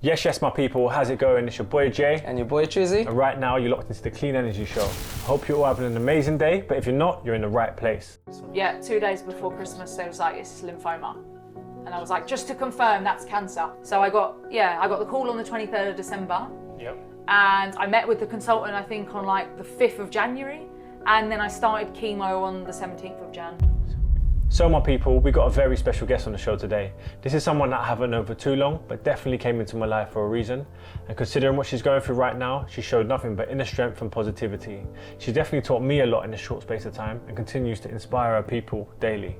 Yes, my people, how's it going? It's your boy Jay. And your boy Trizzy. And right now, you're locked into the Clean Energy Show. I hope you're all having an amazing day, but if you're not, you're in the right place. Yeah, 2 days before Christmas, they was like, it's lymphoma. And I was like, just to confirm, that's cancer. So I got the call on the 23rd of December. Yep. And I met with the consultant, I think, on like the 5th of January. And then I started chemo on the 17th of Jan. So my people, we got a very special guest on the show today. This is someone that I haven't known for too long, but definitely came into my life for a reason. And considering what she's going through right now, she showed nothing but inner strength and positivity. She definitely taught me a lot in a short space of time and continues to inspire her people daily.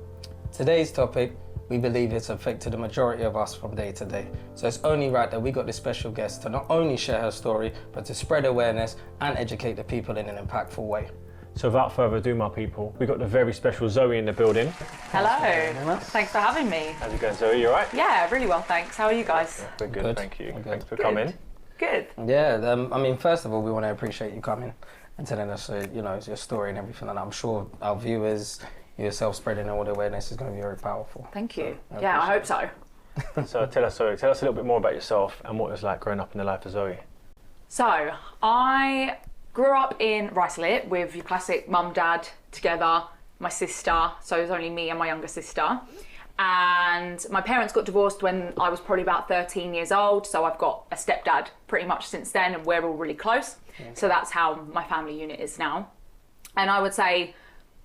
Today's topic, we believe it's affected the majority of us from day to day. So it's only right that we got this special guest to not only share her story, but to spread awareness and educate the people in an impactful way. So without further ado, my people, we got the very special Zoe in the building. Hello, thanks for having me. How's it going, Zoe? You all right? Yeah, really well, thanks. How are you guys? We're good, thank you. We're good. Thanks for coming. Good. Yeah, I mean, first of all, we want to appreciate you coming and telling us, your story and everything. And I'm sure our viewers, yourself spreading all the awareness is going to be very powerful. Thank you. So, I hope so. So tell us a little bit more about yourself and what it was like growing up in the life of Zoe. So, I grew up in Ruislip with your classic mum, dad together, my sister, so it was only me and my younger sister. And my parents got divorced when I was probably about 13 years old, so I've got a stepdad pretty much since then, and we're all really close. Yeah. So that's how my family unit is now. And I would say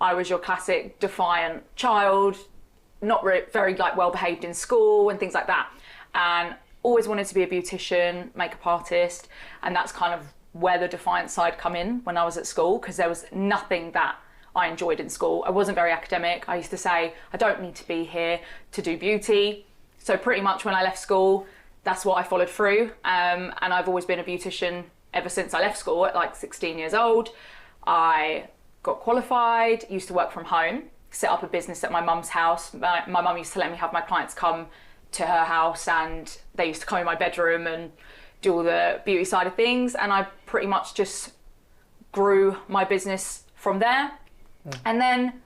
I was your classic defiant child, not very well behaved in school and things like that. And always wanted to be a beautician, makeup artist, and that's kind of where the defiant side come in when I was at school, because there was nothing that I enjoyed in school. I wasn't very academic. I used to say, I don't need to be here to do beauty. So pretty much when I left school, that's what I followed through. And I've always been a beautician ever since I left school at like 16 years old. I got qualified, used to work from home, set up a business at my mum's house. My mum used to let me have my clients come to her house, and they used to come in my bedroom and do all the beauty side of things, and I pretty much just grew my business from there. And then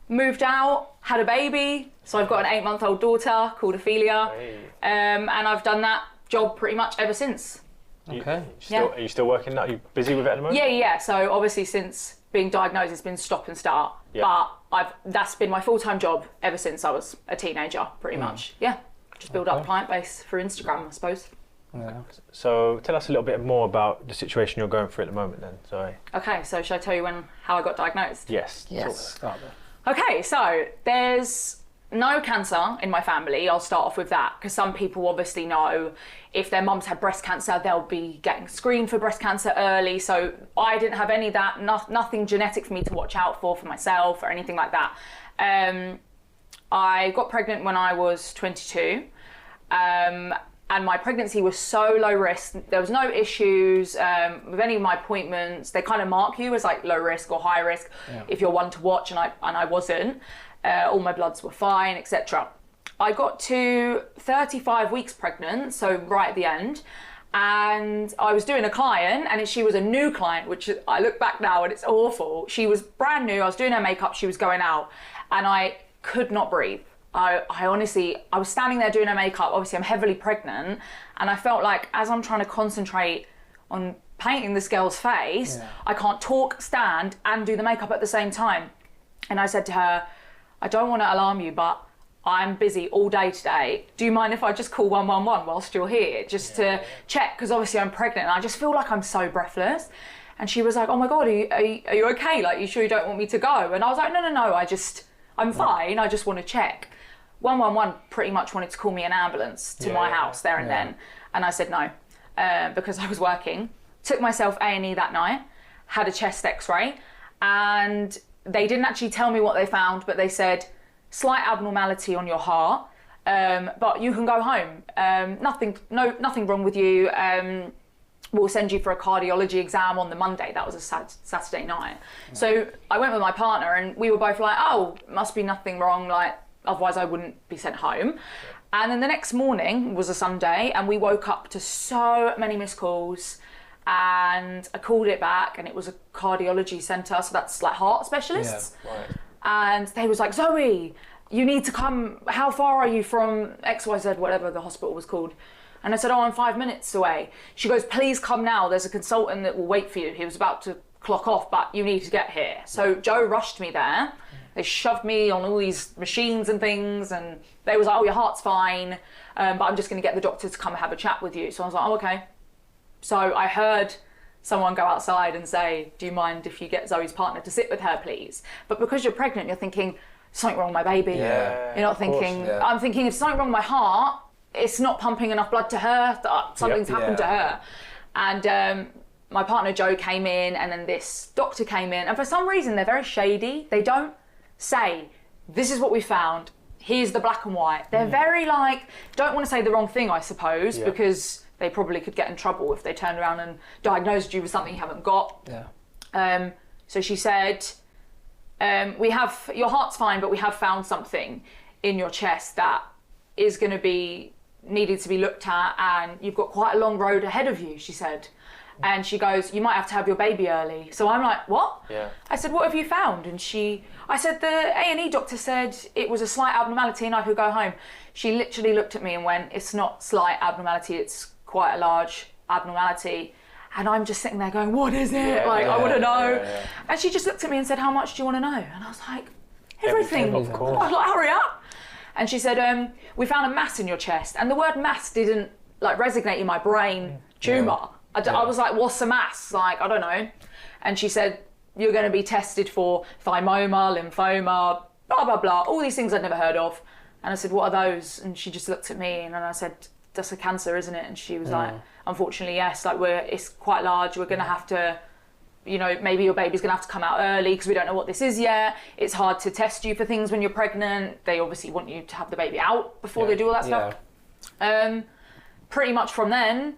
moved out, had a baby, so I've got an 8-month-old daughter called Ophelia. Hey. And I've done that job pretty much ever since. Okay. Are you still working now? Are you busy with it at the moment? Yeah. So obviously since being diagnosed, it's been stop and start. Yeah. But that's been my full-time job ever since I was a teenager, pretty much. Yeah, just build up a client base for Instagram, I suppose. Yeah. So tell us a little bit more about the situation you're going through at the moment then, Zoe. Okay, so should I tell you how I got diagnosed? Yes. Start there. Okay, so there's no cancer in my family. I'll start off with that, because some people obviously know if their mum's had breast cancer, they'll be getting screened for breast cancer early. So I didn't have any of that, nothing genetic for me to watch out for myself or anything like that. I got pregnant when I was 22. And my pregnancy was so low risk. There was no issues with any of my appointments. They kind of mark you as like low risk or high risk if you're one to watch, and I wasn't. All my bloods were fine, etc. I got to 35 weeks pregnant, so right at the end, and I was doing a client, and she was a new client, which I look back now and it's awful. She was brand new. I was doing her makeup. She was going out, and I could not breathe. I honestly, I was standing there doing her makeup. Obviously, I'm heavily pregnant, and I felt like as I'm trying to concentrate on painting this girl's face, I can't talk, stand, and do the makeup at the same time. And I said to her, I don't want to alarm you, but I'm busy all day today. Do you mind if I just call 111 whilst you're here, just to check? Because obviously I'm pregnant, and I just feel like I'm so breathless. And she was like, oh my God, are you okay? Like, you sure you don't want me to go? And I was like, no, I'm fine. I just want to check. 111 pretty much wanted to call me an ambulance to my house there and then. And I said no, because I was working. Took myself A&E that night, had a chest x-ray, and they didn't actually tell me what they found, but they said, slight abnormality on your heart, but you can go home. Nothing wrong with you. We'll send you for a cardiology exam on the Monday. That was a Saturday night. So I went with my partner, and we were both like, oh, must be nothing wrong, like, otherwise I wouldn't be sent home. And then the next morning was a Sunday, and we woke up to so many missed calls, and I called it back, and it was a cardiology centre, so that's like heart specialists. Yeah, right. And they was like, Zoe, you need to come, how far are you from XYZ, whatever the hospital was called? And I said, oh, I'm 5 minutes away. She goes, please come now. There's a consultant that will wait for you. He was about to clock off, but you need to get here. So Joe rushed me there. They shoved me on all these machines and things, and they was like, oh, your heart's fine, but I'm just going to get the doctor to come and have a chat with you. So I was like, oh, okay. So I heard someone go outside and say, do you mind if you get Zoe's partner to sit with her, please? But because you're pregnant, you're thinking, something wrong with my baby. Yeah, you're not thinking, course, yeah. I'm thinking, if something wrong with my heart, it's not pumping enough blood to her, something's happened to her. And my partner Joe came in, and then this doctor came in, and for some reason they're very shady. They don't say, this is what we found, here's the black and white. They're very like, don't want to say the wrong thing, I suppose, because they probably could get in trouble if they turned around and diagnosed you with something you haven't got. So she said, we have, your heart's fine, but we have found something in your chest that is going to be needed to be looked at, and you've got quite a long road ahead of you, she said. And she goes, you might have to have your baby early. So I'm like, what? I said, what have you found? And I said, the A&E doctor said it was a slight abnormality and I could go home. She literally looked at me and went, it's not slight abnormality, it's quite a large abnormality. And I'm just sitting there going, what is it? I want to know. And she just looked at me and said, how much do you want to know? And I was like, everything. Of course. I was like, hurry up. And she said, we found a mass in your chest. And the word mass didn't like resonate in my brain, tumour. I was like, what's a mass? Like, I don't know. And she said, you're going to be tested for thymoma, lymphoma, blah, blah, blah, all these things I'd never heard of. And I said, what are those? And she just looked at me, and I said, that's a cancer, isn't it? And she was like, unfortunately, yes, like it's quite large. We're going to have to, you know, maybe your baby's going to have to come out early because we don't know what this is yet. It's hard to test you for things when you're pregnant. They obviously want you to have the baby out before they do all that stuff. Pretty much from then,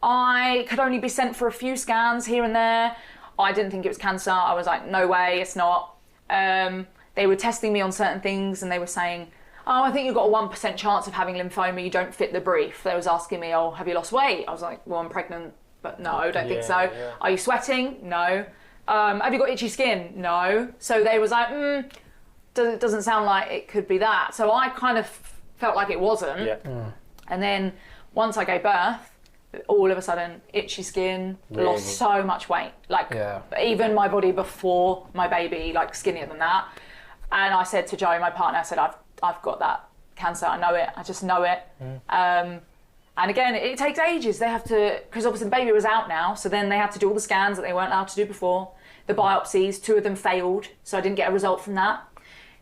I could only be sent for a few scans here and there. I didn't think it was cancer. I was like, no way, it's not. They were testing me on certain things, and they were saying, oh, I think you've got a 1% chance of having lymphoma. You don't fit the brief. They was asking me, oh, have you lost weight? I was like, well, I'm pregnant, but no, I don't think so. Are you sweating? No. Have you got itchy skin? No. So they was like, it doesn't sound like it could be that. So I kind of felt like it wasn't. And then once I gave birth, all of a sudden, itchy skin, lost so much weight. Like, even my body before my baby, like skinnier than that. And I said to Joe, my partner, I said, I've got that cancer. I know it. I just know it. And again, it takes ages. They have to, because obviously the baby was out now, so then they had to do all the scans that they weren't allowed to do before. The biopsies, 2 of them failed, so I didn't get a result from that.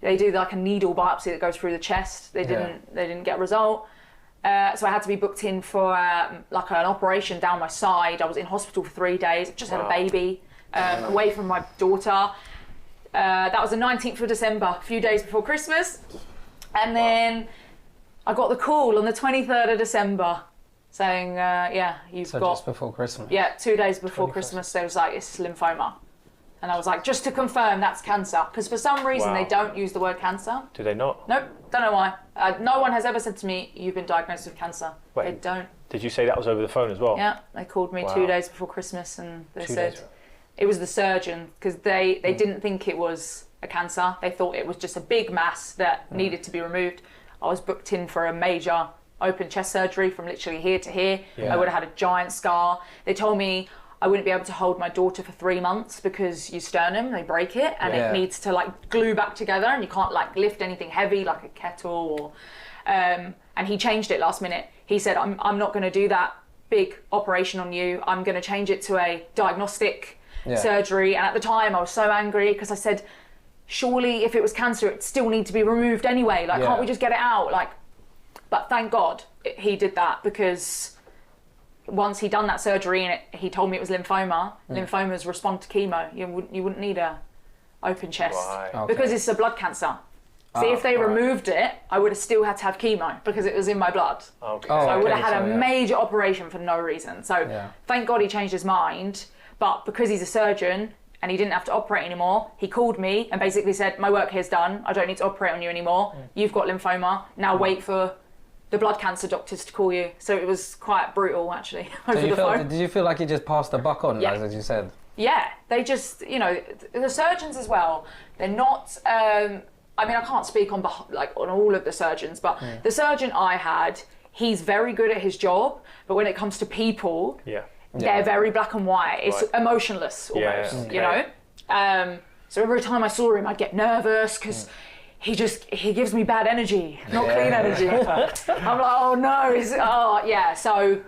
They do like a needle biopsy that goes through the chest. They didn't get a result. So I had to be booked in for like an operation down my side. I was in hospital for 3 days. I just had a baby away from my daughter. That was the 19th of December, a few days before Christmas. And then I got the call on the 23rd of December saying, you've got... just before Christmas? Yeah, 2 days before Christmas, they was like, it's lymphoma. And I was like, just to confirm, that's cancer. Because for some reason, they don't use the word cancer. Do they not? Nope, don't know why. No one has ever said to me, you've been diagnosed with cancer. Wait, they don't. Did you say that was over the phone as well? Yeah, they called me 2 days before Christmas, and they said it was the surgeon, because they didn't think it was a cancer. They thought it was just a big mass that needed to be removed. I was booked in for a major open chest surgery from literally here to here. I would have had a giant scar. They told me I wouldn't be able to hold my daughter for 3 months because your sternum, they break it, and it needs to like glue back together, and you can't like lift anything heavy like a kettle or... and he changed it last minute. He said, I'm not going to do that big operation on you. I'm going to change it to a diagnostic surgery. And at the time I was so angry because I said, surely if it was cancer, it still need to be removed anyway. Like, can't we just get it out? Like, but thank God he did that, because once he'd done that surgery and he told me it was lymphoma, lymphomas respond to chemo. You wouldn't need a open chest because it's a blood cancer. See, if they removed it, I would have still had to have chemo because it was in my blood. So I would have had a major operation for no reason. So thank God he changed his mind. But because he's a surgeon and he didn't have to operate anymore, he called me and basically said, my work here's done. I don't need to operate on you anymore. You've got lymphoma. Now wait for the blood cancer doctors to call you. So it was quite brutal, actually, over the phone. Did you feel like you just passed the buck on, as you said? Yeah, they just, you know, the surgeons as well, they're not... I mean, I can't speak on all of the surgeons, but the surgeon I had, he's very good at his job, but when it comes to people, they're very black and white. It's emotionless almost, you know? So every time I saw him, I'd get nervous because he gives me bad energy, not clean energy. I'm like, oh no, so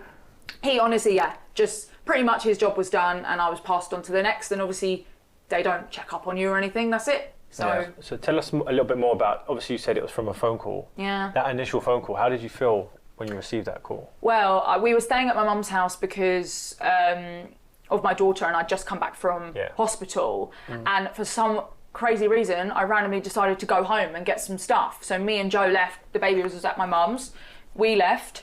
he honestly, just pretty much his job was done and I was passed on to the next, and obviously they don't check up on you or anything, that's it. So tell us a little bit more about, obviously you said it was from a phone call. Yeah. That initial phone call, how did you feel when you received that call? Well, we were staying at my mum's house because of my daughter, and I'd just come back from hospital, and for some crazy reason I randomly decided to go home and get some stuff. So me and Joe left, the baby was at my mum's, we left,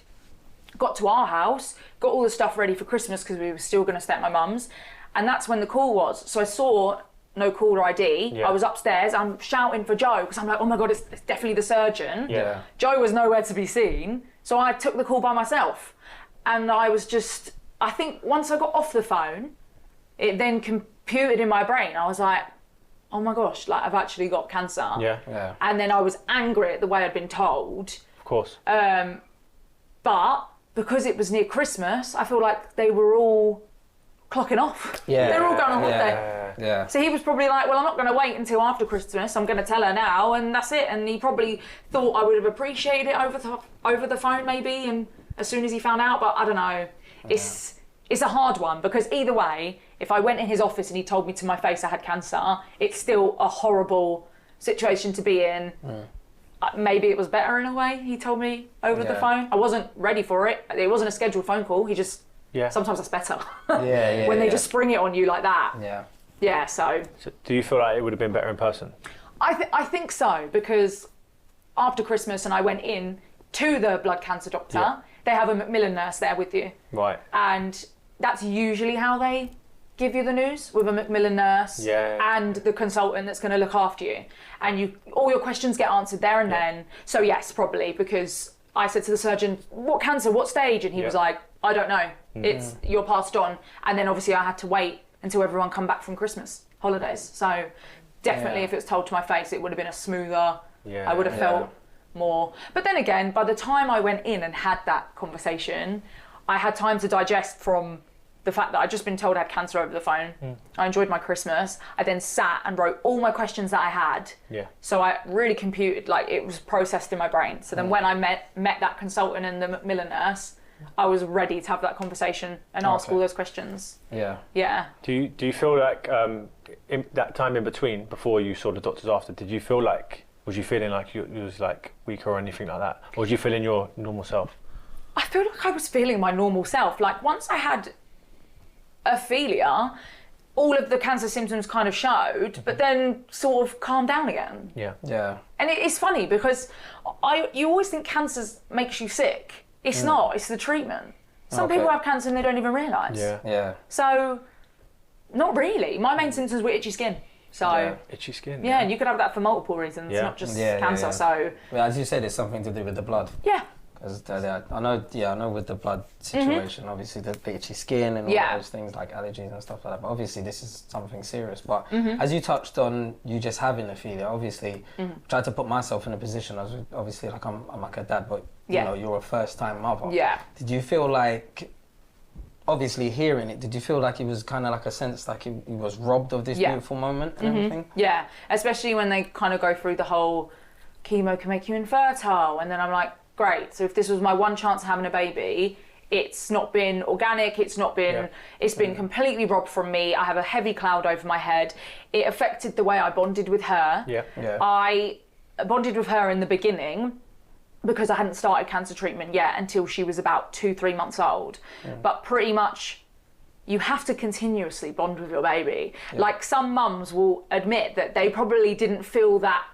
got to our house, got all the stuff ready for Christmas because we were still going to stay at my mum's, and that's when the call was. So I saw no caller ID. I was upstairs, I'm shouting for Joe because I'm like, oh my God, it's definitely the surgeon. Joe was nowhere to be seen, so I took the call by myself, and I was just, I think once I got off the phone, it then computed in my brain. I was like, oh my gosh, like I've actually got cancer. And then I was angry at the way I'd been told. Of course. But because it was near Christmas, I feel like they were all clocking off. They were all going on holiday. So he was probably like, well, I'm not going to wait until after Christmas. I'm going to tell her now, and that's it. And he probably thought I would have appreciated it over the phone maybe, and as soon as he found out. But I don't know. It's a hard one because either way, if I went in his office and he told me to my face I had cancer, it's still a horrible situation to be in. Maybe it was better in a way, he told me over the phone. I wasn't ready for it. It wasn't a scheduled phone call. He just, sometimes that's better. When they just spring it on you like that. So do you feel like it would have been better in person? I think so, because after Christmas and I went in to the blood cancer doctor, they have a Macmillan nurse there with you. Right. And that's usually how they give you the news, with a Macmillan nurse and the consultant that's going to look after you, and all your questions get answered there and then. So yes, probably, because I said to the surgeon, what cancer, what stage, and he was like, I don't know, it's you're passed on. And then obviously I had to wait until everyone come back from Christmas holidays. So definitely if it was told to my face, it would have been a smoother, I would have felt more. But then again, by the time I went in and had that conversation, I had time to digest from the fact that I'd just been told I had cancer over the phone. I enjoyed my Christmas. I then sat and wrote all my questions that I had. So I really computed, like it was processed in my brain. So then when I met that consultant and the Macmillan nurse, I was ready to have that conversation and ask all those questions. Do you feel like in that time in between, before you saw the doctors after, was you feeling like you was like weaker or anything like that? Or was you feeling your normal self? I feel like I was feeling my normal self. Like once I had aphelia, all of the cancer symptoms kind of showed, but then sort of calmed down again. And it's funny because you always think cancer makes you sick. It's not, it's the treatment. Some people have cancer and they don't even realise. So, not really. My main symptoms were itchy skin. So itchy skin. Yeah, and you could have that for multiple reasons, not just cancer. So, well, as you said, it's something to do with the blood. Because I know with the blood situation, obviously the itchy skin and all those things like allergies and stuff like that. But obviously this is something serious. But as you touched on, you just having aphelia, obviously, tried to put myself in a position. I was obviously like I'm like a dad, but you know you're a first-time mother. Did you feel like, obviously hearing it, did you feel like it was kind of like a sense like he was robbed of this beautiful moment and everything? Yeah, especially when they kind of go through the whole chemo can make you infertile, and then I'm like, great, so if this was my one chance of having a baby, it's not been organic, it's been completely robbed from me. I have a heavy cloud over my head. It affected the way I bonded with her. I bonded with her in the beginning because I hadn't started cancer treatment yet until she was about 2-3 months old. But pretty much you have to continuously bond with your baby. Like some mums will admit that they probably didn't feel that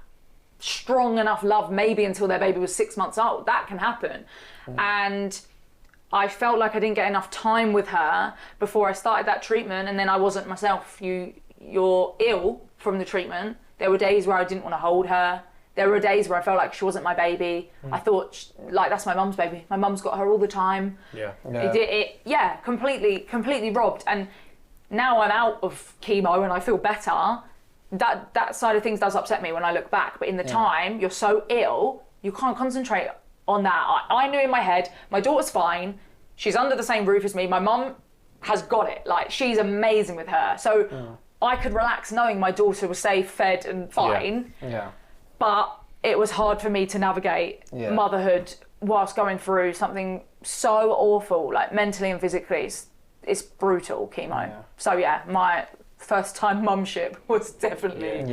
strong enough love maybe until their baby was 6 months old. That can happen. And I felt like I didn't get enough time with her before I started that treatment, and then I wasn't myself. You're ill from the treatment. There were days where I didn't want to hold her. There were days where I felt like she wasn't my baby. I thought, like, that's my mum's baby. My mum's got her all the time. Completely robbed. And now I'm out of chemo and I feel better. That side of things does upset me when I look back. But in the time, you're so ill, you can't concentrate on that. I knew in my head, my daughter's fine. She's under the same roof as me. My mum has got it. Like, she's amazing with her. So I could relax knowing my daughter was safe, fed and fine. Yeah. But it was hard for me to navigate motherhood whilst going through something so awful, like mentally and physically. It's brutal, chemo. Yeah. So yeah, my first time mumship was definitely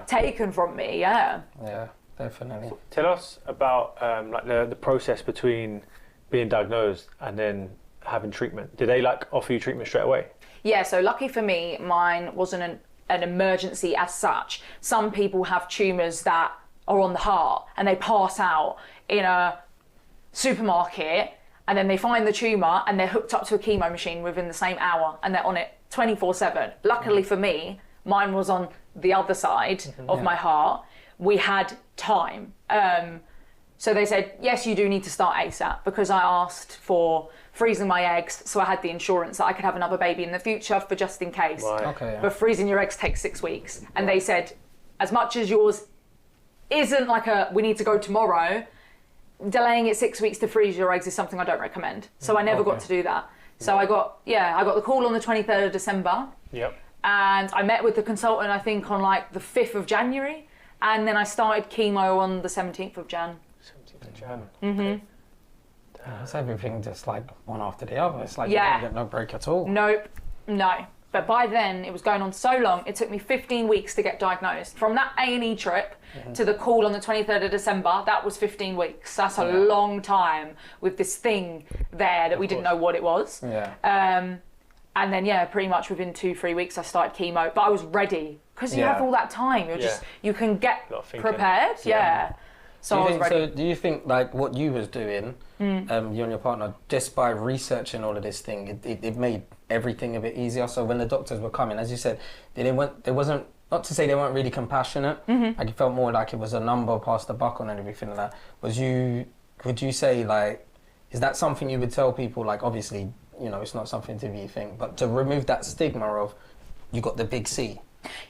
taken from me. Yeah. Yeah, definitely. Tell us about like the process between being diagnosed and then having treatment. Did they like offer you treatment straight away? Yeah, so lucky for me, mine wasn't an emergency as such. Some people have tumours that are on the heart and they pass out in a supermarket and then they find the tumour and they're hooked up to a chemo machine within the same hour and they're on it 24/7. Luckily for me, mine was on the other side of my heart. We had time. So they said, yes, you do need to start ASAP, because I asked for freezing my eggs, so I had the insurance that I could have another baby in the future for just in case. Right. Okay. But freezing your eggs takes 6 weeks. And they said, as much as yours isn't like we need to go tomorrow, delaying it 6 weeks to freeze your eggs is something I don't recommend. So I never got to do that. So I got the call on the 23rd of December. Yep. And I met with the consultant, I think, on like the 5th of January. And then I started chemo on the 17th of Jan. 17th of Jan. Mm-hmm. It's everything just like one after the other. It's like you Yeah. don't get no break at all. Nope, no. But by then, it was going on so long, it took me 15 weeks to get diagnosed. From that A&E trip to the call on the 23rd of December, that was 15 weeks. That's a long time with this thing there that we didn't know what it was. Yeah. And then, pretty much within 2-3 weeks, I started chemo. But I was ready, because you have all that time. You're just, you can get A lot of thinking. prepared. Yeah. So I was ready. Do you think like what you was doing, you and your partner, just by researching all of this thing, it made everything a bit easier? So when the doctors were coming, as you said, there wasn't, not to say they weren't really compassionate, like it felt more like it was a number past the buck on and everything like that. Would you say like, is that something you would tell people, like obviously, it's not something to be a thing, but to remove that stigma of, you got the big C?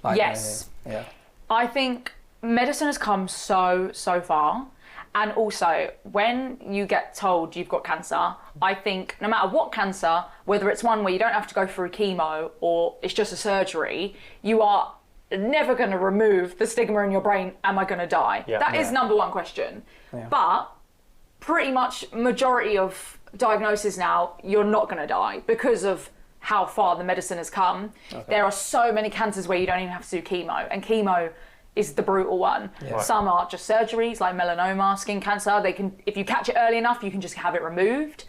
Like, Yes. Yeah. I think medicine has come so far, and also when you get told you've got cancer, I think no matter what cancer, whether it's one where you don't have to go through chemo or it's just a surgery, you are never going to remove the stigma in your brain, am I going to die? That is number one question. But pretty much majority of diagnoses now, you're not going to die because of how far the medicine has come. There are so many cancers where you don't even have to do chemo, and chemo is the brutal one. Some are just surgeries, like melanoma, skin cancer. They can, if you catch it early enough, you can just have it removed.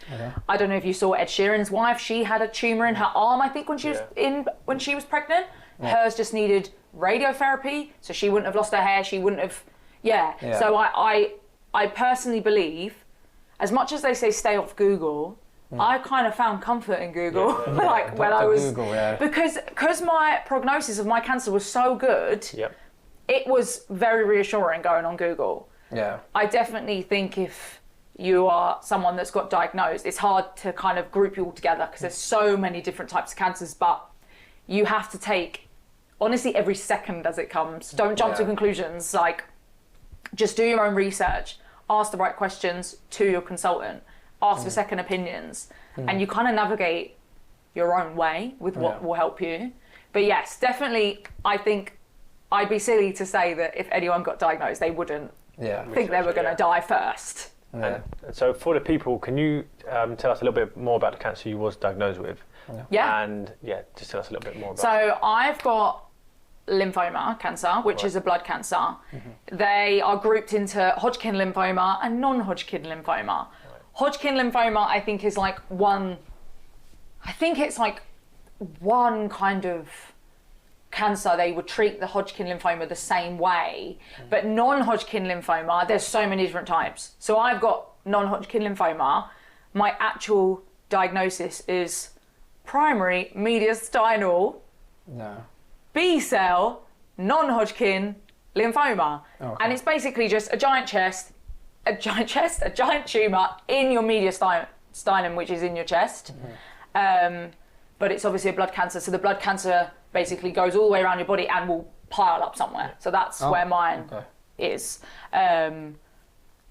I don't know if you saw Ed Sheeran's wife. She had a tumor in her arm, I think, when she was pregnant. Hers just needed radiotherapy, so she wouldn't have lost her hair. She wouldn't have. So I personally believe, as much as they say stay off Google, I kind of found comfort in Google, like when I was Google, because my prognosis of my cancer was so good. It was very reassuring going on Google. I definitely think if you are someone that's got diagnosed, it's hard to kind of group you all together because there's so many different types of cancers, but you have to take, honestly, every second as it comes. Don't jump to conclusions. Like, just do your own research, ask the right questions to your consultant, ask for second opinions, and you kind of navigate your own way with what will help you. But yes, definitely, I think I'd be silly to say that if anyone got diagnosed, they wouldn't think they were going to die first. And so for the people, can you tell us a little bit more about the cancer you was diagnosed with? And just tell us a little bit more about So I've got lymphoma cancer, which is a blood cancer. They are grouped into Hodgkin lymphoma and non-Hodgkin lymphoma. Hodgkin lymphoma, I think, is like one kind of cancer. They would treat the Hodgkin lymphoma the same way, but non-Hodgkin lymphoma, there's so many different types. So I've got non-Hodgkin lymphoma. My actual diagnosis is primary mediastinal B-cell non-Hodgkin lymphoma. And it's basically just a giant tumour in your mediastinum, which is in your chest. But it's obviously a blood cancer, so the blood cancer basically goes all the way around your body and will pile up somewhere. So that's where mine is. And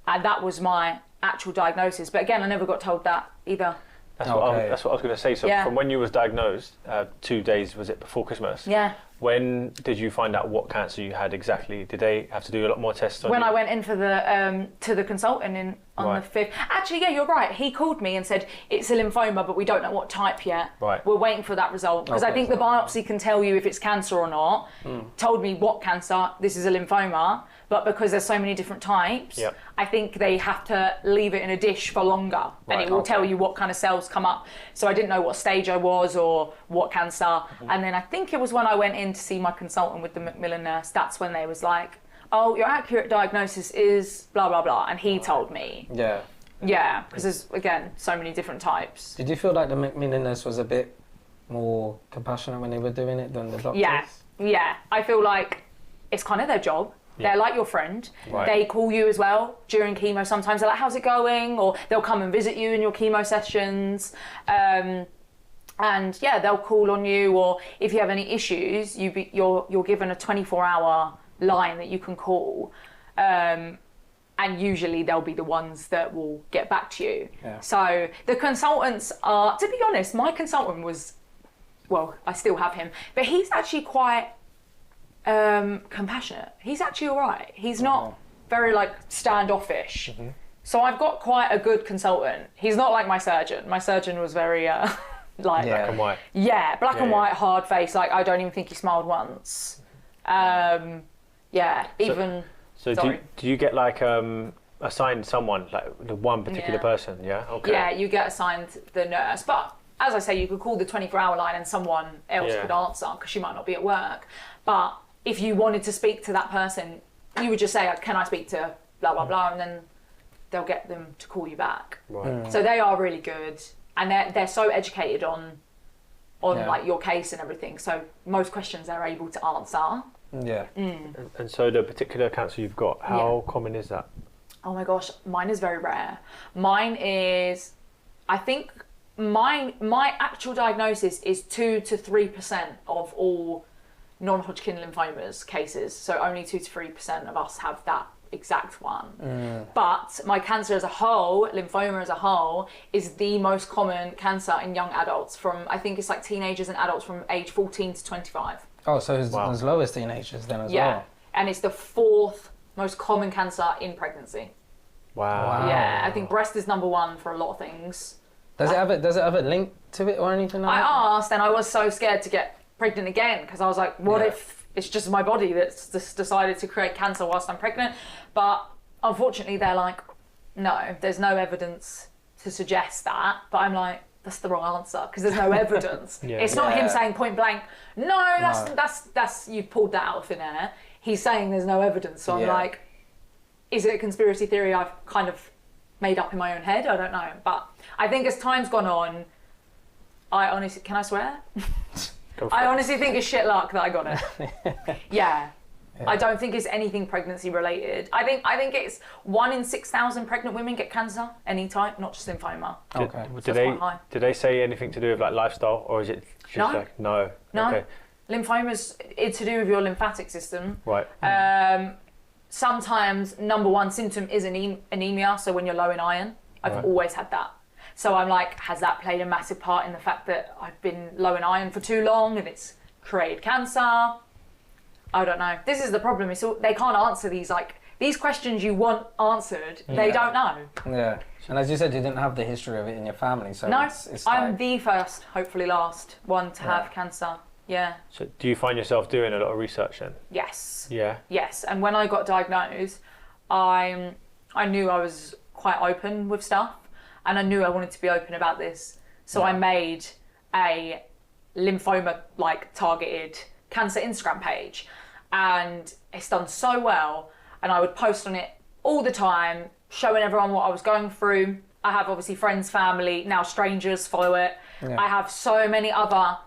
that was my actual diagnosis. But again, I never got told that either. That's what I was going to say. So Yeah. from when you was diagnosed, 2 days, was it before Christmas? Yeah. When did you find out what cancer you had exactly? Did they have to do a lot more tests on When you? I went in for the to the consultant on the 5th. Actually, yeah, you're right. He called me and said it's a lymphoma, but we don't know what type yet. Right. We're waiting for that result because I think the biopsy can tell you if it's cancer or not. Told me what cancer. This is a lymphoma, but because there's so many different types, Yep. I think they have to leave it in a dish for longer, and it will tell you what kind of cells come up. So I didn't know what stage I was or what cancer. And then I think it was when I went in to see my consultant with the Macmillan nurse. That's when they was like, "Oh, your accurate diagnosis is blah blah blah," and he told me. Yeah. Yeah, because there's again so many different types. Did you feel like the Macmillan nurse was a bit more compassionate when they were doing it than the doctors? Yeah. I feel like it's kind of their job. They're like your friend. Right. They call you as well during chemo. Sometimes they're like, "How's it going?" Or they'll come and visit you in your chemo sessions. And yeah, they'll call on you. Or if you have any issues, you're given a 24-hour line that you can call. And usually they'll be the ones that will get back to you. Yeah. So the consultants are, to be honest, my consultant was, well, I still have him, but he's actually quite compassionate. He's actually all right. He's not very like standoffish. So I've got quite a good consultant. He's not like my surgeon. My surgeon was very like Black and white. yeah, black and white, hard face. Like I don't even think he smiled once. Even. So Sorry. do you get like assigned someone, like the one particular person? Yeah. Okay. Yeah, you get assigned the nurse, but as I say, you could call the 24-hour line and someone else could answer because she might not be at work. But if you wanted to speak to that person, you would just say, "Can I speak to blah blah blah," and then they'll get them to call you back. Right. So they are really good, and they're so educated on like your case and everything. So most questions they're able to answer. Yeah. And so the particular cancer you've got, how common is that? Oh my gosh, mine is very rare. Mine is, I think, my actual diagnosis is 2 to 3% of all non-Hodgkin lymphomas cases. So only 2 to 3% of us have that exact one. But my cancer as a whole, lymphoma as a whole, is the most common cancer in young adults from, I think it's like teenagers and adults from age 14 to 25. Oh, so it's as low as teenagers then as Yeah, well? and it's the 4th most common cancer in pregnancy. Wow. Yeah, I think breast is number 1 for a lot of things. Does it have a link to it or anything like that? I asked, and I was so scared to get pregnant again because I was like, what if it's just my body that's just decided to create cancer whilst I'm pregnant? But unfortunately, they're like, no, there's no evidence to suggest that. But I'm like, that's the wrong answer because there's no evidence. It's not him saying point blank, no, that's you pulled that out of thin air. He's saying there's no evidence. So I'm like, is it a conspiracy theory I've kind of made up in my own head? I don't know. But I think as time's gone on, I honestly, can I swear? I honestly think it's shit luck that I got it. Yeah. I don't think it's anything pregnancy related. I think it's 1 in 6,000 pregnant women get cancer, any type, not just lymphoma. Okay. Did they say anything to do with like lifestyle, or is it just like no? Okay. Lymphoma's it's to do with your lymphatic system. Right. Sometimes number 1 symptom is anemia, so when you're low in iron. I've always had that. So I'm like, has that played a massive part in the fact that I've been low in iron for too long and it's created cancer? I don't know. This is the problem. It's all, they can't answer these questions you want answered. They don't know. Yeah. And as you said, you didn't have the history of it in your family, so No, it's I'm like, the first, hopefully last, one to have cancer. Yeah. So do you find yourself doing a lot of research then? Yes. Yeah. Yes. And when I got diagnosed, I knew I was quite open with stuff, and I knew I wanted to be open about this. So I made a lymphoma targeted cancer Instagram page, and it's done so well. And I would post on it all the time, showing everyone what I was going through. I have obviously friends, family, now strangers follow it. Yeah. I have so many other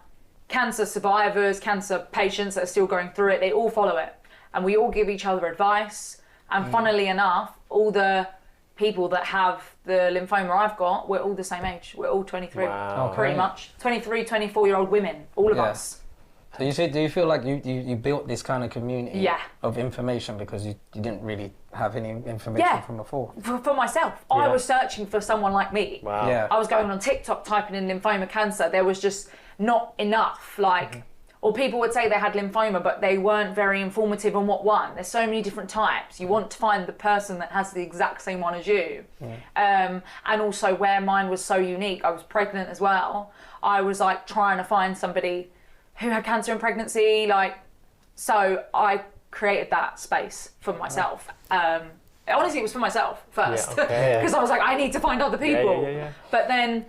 cancer survivors, cancer patients that are still going through it. They all follow it, and we all give each other advice. And funnily enough, all the people that have the lymphoma I've got, we're all the same age. We're all 23, pretty much. 23, 24-year-old women, all of us. So do you feel like you built this kind of community Yeah. of information because you didn't really have any information from before? For myself, I was searching for someone like me. Wow. Yeah. I was going on TikTok typing in lymphoma cancer. There was just not enough, or people would say they had lymphoma, but they weren't very informative on what one. There's so many different types. You want to find the person that has the exact same one as you. And also where mine was so unique, I was pregnant as well. I was like trying to find somebody who had cancer in pregnancy, so I created that space for myself. Honestly, it was for myself first, because I was like, I need to find other people. Yeah. But then,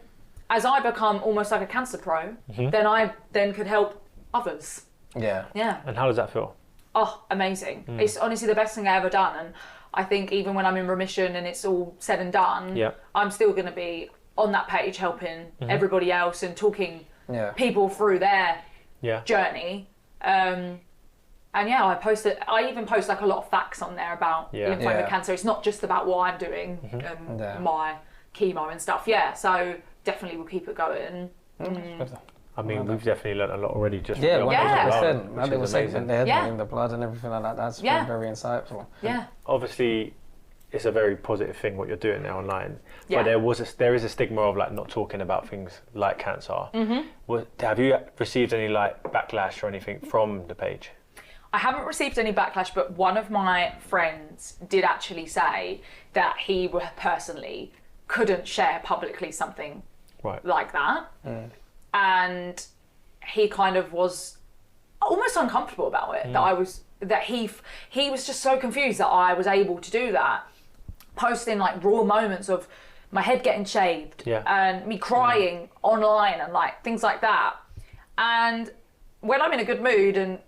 as I become almost like a cancer pro, then I could help others. Yeah. Yeah. And how does that feel? Oh, amazing. It's honestly the best thing I ever done. And I think even when I'm in remission and it's all said and done, I'm still going to be on that page helping everybody else and talking people through their journey. And I even post like a lot of facts on there about lymphoma cancer. It's not just about what I'm doing and my chemo and stuff. Yeah, so definitely we'll keep it going. I mean, we've definitely learned a lot already just from 100%. which That little is amazing. segment there, in the blood and everything like that, that's very insightful. Yeah. Obviously, it's a very positive thing what you're doing now online. But there is a stigma of like not talking about things like cancer. Have you received any like backlash or anything from the page? I haven't received any backlash, but one of my friends did actually say that he personally couldn't share publicly something like that. And he kind of was almost uncomfortable about it, that he was just so confused that I was able to do that, posting like raw moments of my head getting shaved and me crying online and like things like that. And when I'm in a good mood and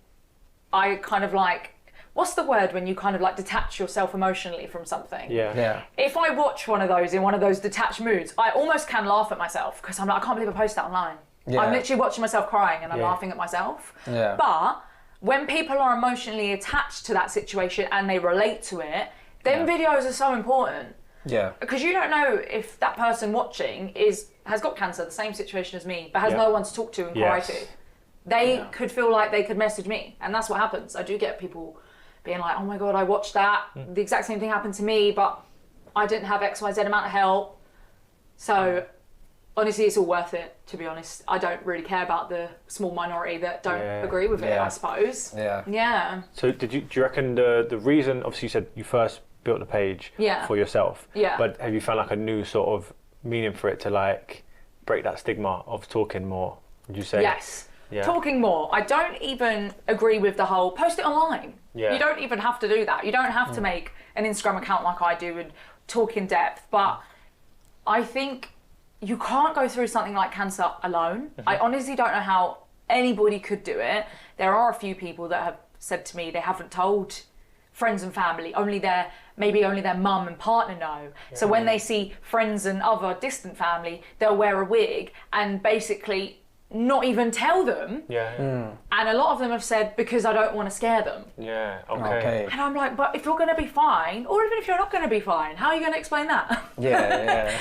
I kind of like, what's the word when you kind of like detach yourself emotionally from something? Yeah. If I watch one of those in one of those detached moods, I almost can laugh at myself because I'm like, I can't believe I posted that online. I'm literally watching myself crying and I'm laughing at myself. But when people are emotionally attached to that situation and they relate to it, then videos are so important. Yeah. Because you don't know if that person watching has got cancer, the same situation as me, but has no one to talk to and cry to. They could feel like they could message me, and that's what happens. I do get people being like, oh my God, I watched that. The exact same thing happened to me, but I didn't have XYZ amount of help. So honestly, it's all worth it, to be honest. I don't really care about the small minority that don't agree with it, I suppose. Yeah. So do you reckon the reason, obviously you said you first built the page for yourself, but have you found like a new sort of meaning for it to like break that stigma of talking more, would you say? Yes. Talking more. I don't even agree with the whole post it online. You don't even have to do that. You don't have to make an Instagram account like I do and talk in depth. But I think you can't go through something like cancer alone. I honestly don't know how anybody could do it. There are a few people that have said to me they haven't told friends and family, maybe only their mum and partner know. So when they see friends and other distant family, they'll wear a wig and basically not even tell them. And a lot of them have said, because I don't want to scare them. Okay. And I'm like, but if you're going to be fine, or even if you're not going to be fine, how are you going to explain that?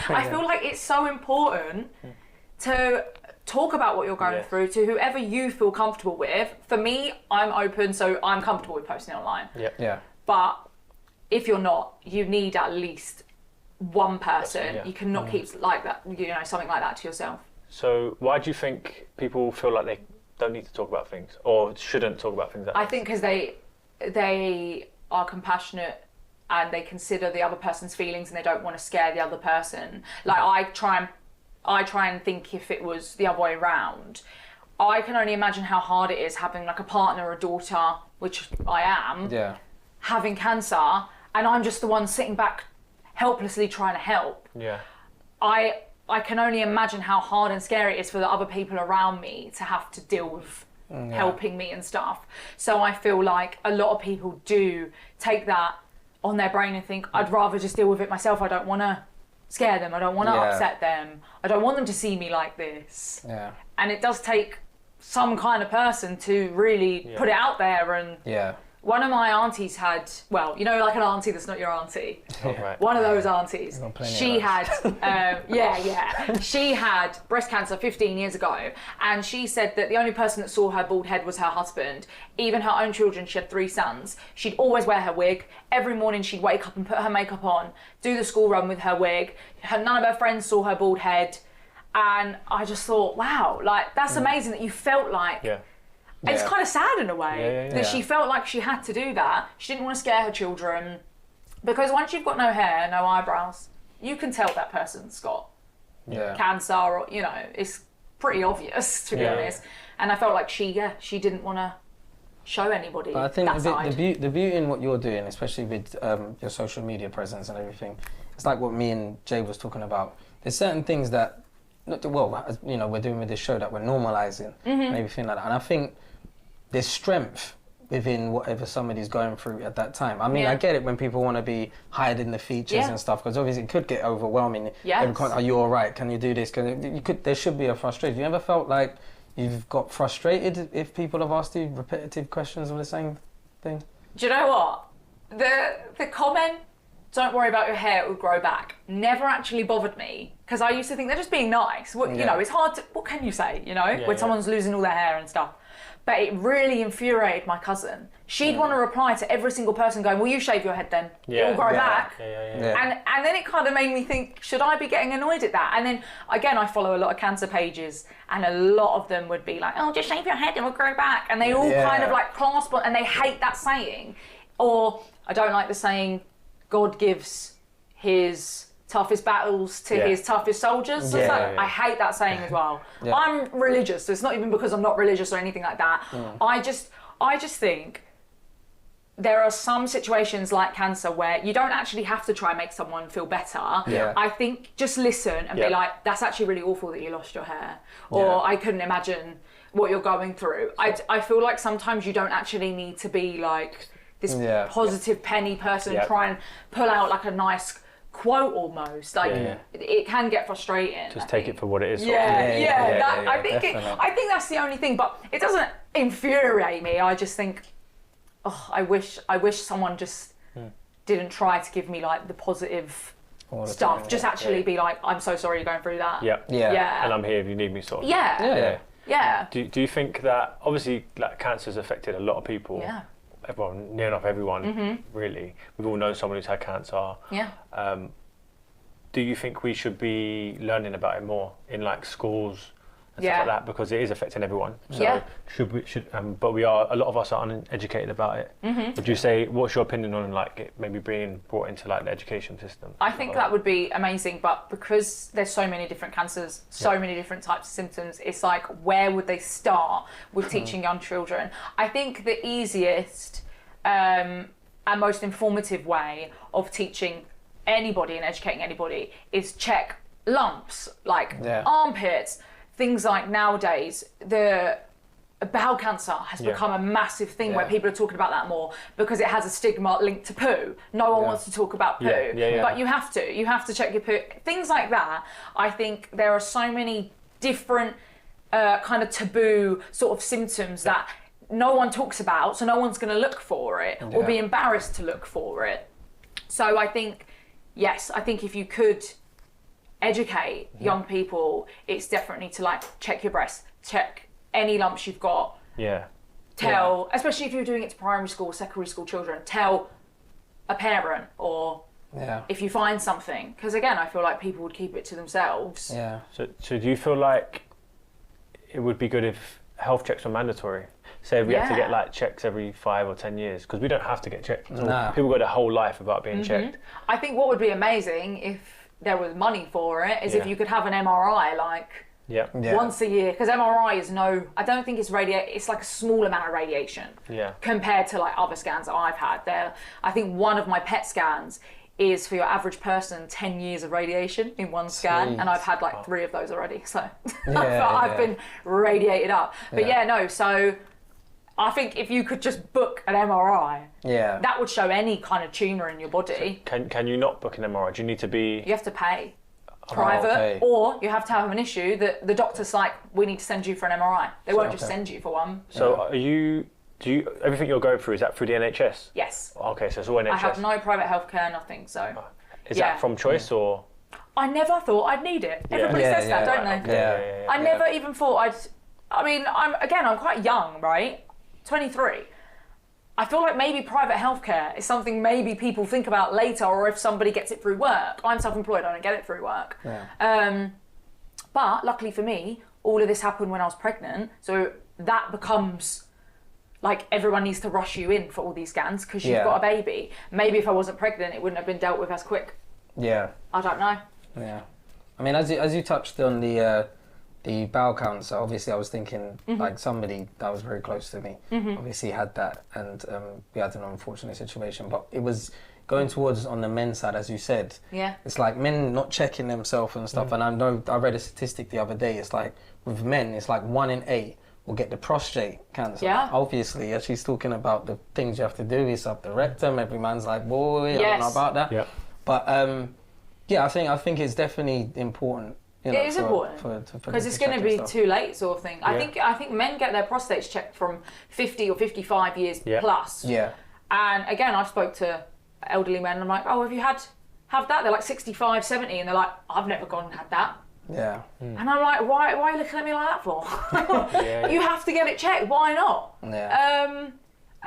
I feel like it's so important to talk about what you're going through to whoever you feel comfortable with. For me, I'm open, so I'm comfortable with posting online. But if you're not, you need at least one person. You cannot keep like that, something like that to yourself. So why do you think people feel like they don't need to talk about things or shouldn't talk about things like I think because they are compassionate and they consider the other person's feelings and they don't want to scare the other person. Like I try and think if it was the other way around. I can only imagine how hard it is having like a partner or a daughter, which I am, having cancer, and I'm just the one sitting back helplessly trying to help. I can only imagine how hard and scary it is for the other people around me to have to deal with helping me and stuff. So I feel like a lot of people do take that on their brain and think, I'd rather just deal with it myself. I don't want to scare them. I don't want to upset them. I don't want them to see me like this. And it does take some kind of person to really put it out there and One of my aunties had, well, you know, like an auntie that's not your auntie. Oh, right. One of those aunties. got plenty She of had, she had breast cancer 15 years ago, and she said that the only person that saw her bald head was her husband. Even her own children, she had 3 sons. She'd always wear her wig. Every morning she'd wake up and put her makeup on, do the school run with her wig. None of her friends saw her bald head. And I just thought, wow, like, that's amazing that you felt like... Yeah. It's kind of sad in a way that she felt like she had to do that. She didn't want to scare her children, because once you've got no hair, no eyebrows, you can tell that person's got cancer, or, you know, it's pretty obvious, to be honest. And I felt like she didn't want to show anybody. But I think that the beauty in what you're doing, especially with your social media presence and everything, it's like what me and Jay was talking about. There's certain things that, well, you know, we're doing with this show that we're normalising and everything like that. And I think there's strength within whatever somebody's going through at that time. I mean, I get it when people want to be hiding the features and stuff, because obviously it could get overwhelming. Yes. Are you all right? Can you do this? There should be a frustration. You ever felt like you've got frustrated if people have asked you repetitive questions of the same thing? Do you know what? The comment, "Don't worry about your hair, it will grow back," never actually bothered me, because I used to think they're just being nice. You know, it's hard to, what can you say, you know, when someone's losing all their hair and stuff. But it really infuriated my cousin. She'd want to reply to every single person going, "Well, you shave your head then, it will grow back." And then it kind of made me think, should I be getting annoyed at that? And then, again, I follow a lot of cancer pages, and a lot of them would be like, "Oh, just shave your head, it will grow back." And they all kind of like clasp on, and they hate that saying. Or, I don't like the saying, "God gives his toughest battles to his toughest soldiers." So I hate that saying as well. I'm religious, so it's not even because I'm not religious or anything like that. I just think there are some situations like cancer where you don't actually have to try and make someone feel better. I think just listen and be like, "That's actually really awful that you lost your hair," or "I couldn't imagine what you're going through." I feel like sometimes you don't actually need to be like this positive penny person try and pull out like a nice quote almost. Like it can get frustrating. Just take it for what it is. I think that's the only thing, but it doesn't infuriate me. I just think, oh, I wish someone just didn't try to give me like the positive stuff. Just actually be like, "I'm so sorry you're going through that." And I'm here if you need me, sort of. Do you think that, obviously, like, cancer's affected a lot of people? Everyone, near enough everyone, really. We've all known someone who's had cancer. Do you think we should be learning about it more in like schools and stuff like that, because it is affecting everyone? So but a lot of us are uneducated about it. Would you say, what's your opinion on like it maybe being brought into like the education system? I think that would be amazing, but because there's so many different cancers, so many different types of symptoms, it's like, where would they start with teaching young children? I think the easiest and most informative way of teaching anybody and educating anybody is check lumps, like armpits, things like nowadays. The bowel cancer has become a massive thing where people are talking about that more, because it has a stigma linked to poo. No one wants to talk about poo, but you have to check your poo. Things like that. I think there are so many different kind of taboo sort of symptoms that no one talks about, so no one's going to look for it or be embarrassed to look for it. So I think, yes, I think if you could educate young people, it's definitely to like check your breast, check any lumps you've got. Tell, especially if you're doing it to primary school, secondary school children, tell a parent, or if you find something, because again, I feel like people would keep it to themselves. So do you feel like it would be good if health checks were mandatory? Say if we had to get like checks every 5 or 10 years, because we don't have to get checked. People go their whole life without being checked. I think what would be amazing if there was money for it is if you could have an MRI like once a year, because MRI is I don't think it's it's like a small amount of radiation compared to like other scans that I've had. I think one of my PET scans is, for your average person, 10 years of radiation in one scan, and I've had like 3 of those already, so I've been radiated up. But so I think if you could just book an MRI, that would show any kind of tumour in your body. So can you not book an MRI? Do you need to be... You have to pay private, or you have to have an issue that the doctor's like, "We need to send you for an MRI." They won't just send you for one. So are you everything you're going through, is that through the NHS? Yes. Okay, so it's all NHS. I have no private healthcare, nothing. So. Is that from choice or? I never thought I'd need it. Everybody says that, don't they? Okay. I never even thought I mean, I'm quite young, right? 23. I feel like maybe private healthcare is something maybe people think about later, or if somebody gets it through work. I'm self-employed, I don't get it through work. Yeah. But luckily for me, all of this happened when I was pregnant, so that becomes like everyone needs to rush you in for all these scans because you've got a baby. Maybe if I wasn't pregnant, it wouldn't have been dealt with as quick. Yeah. I don't know. Yeah. I mean, as you touched on the bowel cancer, obviously I was thinking like somebody that was very close to me obviously had that, and we had an unfortunate situation, but it was going towards on the men's side, as you said. Yeah. It's like men not checking themselves and stuff, and I read a statistic the other day, it's like with men, it's like 1 in 8 will get the prostate cancer. Yeah. Obviously, as she's talking about the things you have to do, it's up the rectum, every man's like, boy, I don't know about that. Yeah. But yeah, I think it's definitely important. You know, it is important because it's going to be too late, sort of thing. Yeah. I think men get their prostates checked from 50 or 55 years plus. Yeah. And again, I've spoke to elderly men and I'm like, oh, have you have that? They're like 65, 70, and they're like, I've never gone and had that. Yeah. And I'm like, why are you looking at me like that for? You have to get it checked. Why not? Yeah.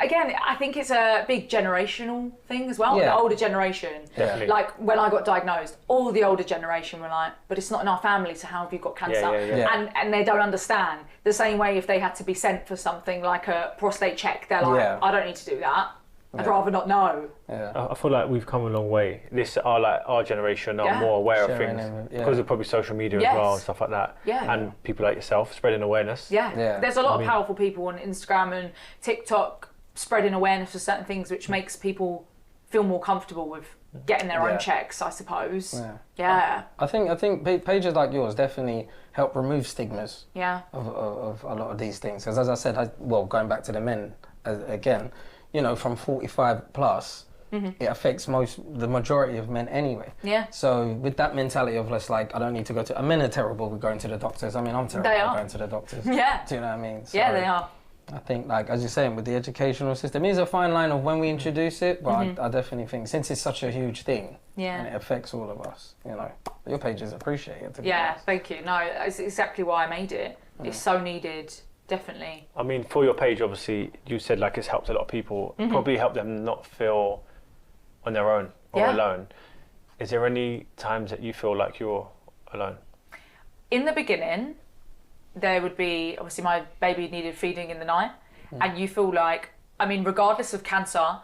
Again, I think it's a big generational thing as well. Yeah. The older generation, Definitely. like when I got diagnosed, all the older generation were like, but it's not in our family, so how have you got cancer? Yeah. And they don't understand. The same way if they had to be sent for something like a prostate check, they're like, I don't need to do that. I'd rather not know. Yeah. I feel like we've come a long way. Our generation are more aware of Sharing things them, because of probably social media as well and stuff like that. Yeah. And people like yourself spreading awareness. Yeah. There's a lot of powerful people on Instagram and TikTok spreading awareness for certain things, which makes people feel more comfortable with getting their own checks, I suppose. Yeah. I think pages like yours definitely help remove stigmas of a lot of these things. Because as I said, going back to the men again, you know, from 45 plus, it affects the majority of men anyway. Yeah. So with that mentality of less like, I don't need to go to, men are terrible with going to the doctors. I mean, I'm terrible with going to the doctors. Yeah. Do you know what I mean? So yeah, they are. I think, like, as you're saying, with the educational system, it is a fine line of when we introduce it, but I definitely think, since it's such a huge thing, and it affects all of us, you know, your page is appreciated. Thank you. No, it's exactly why I made it. It's so needed, definitely. I mean, for your page, obviously, you said like it's helped a lot of people, probably helped them not feel on their own or alone. Is there any times that you feel like you're alone? In the beginning, there would be, obviously my baby needed feeding in the night, and you feel like, I mean, regardless of cancer,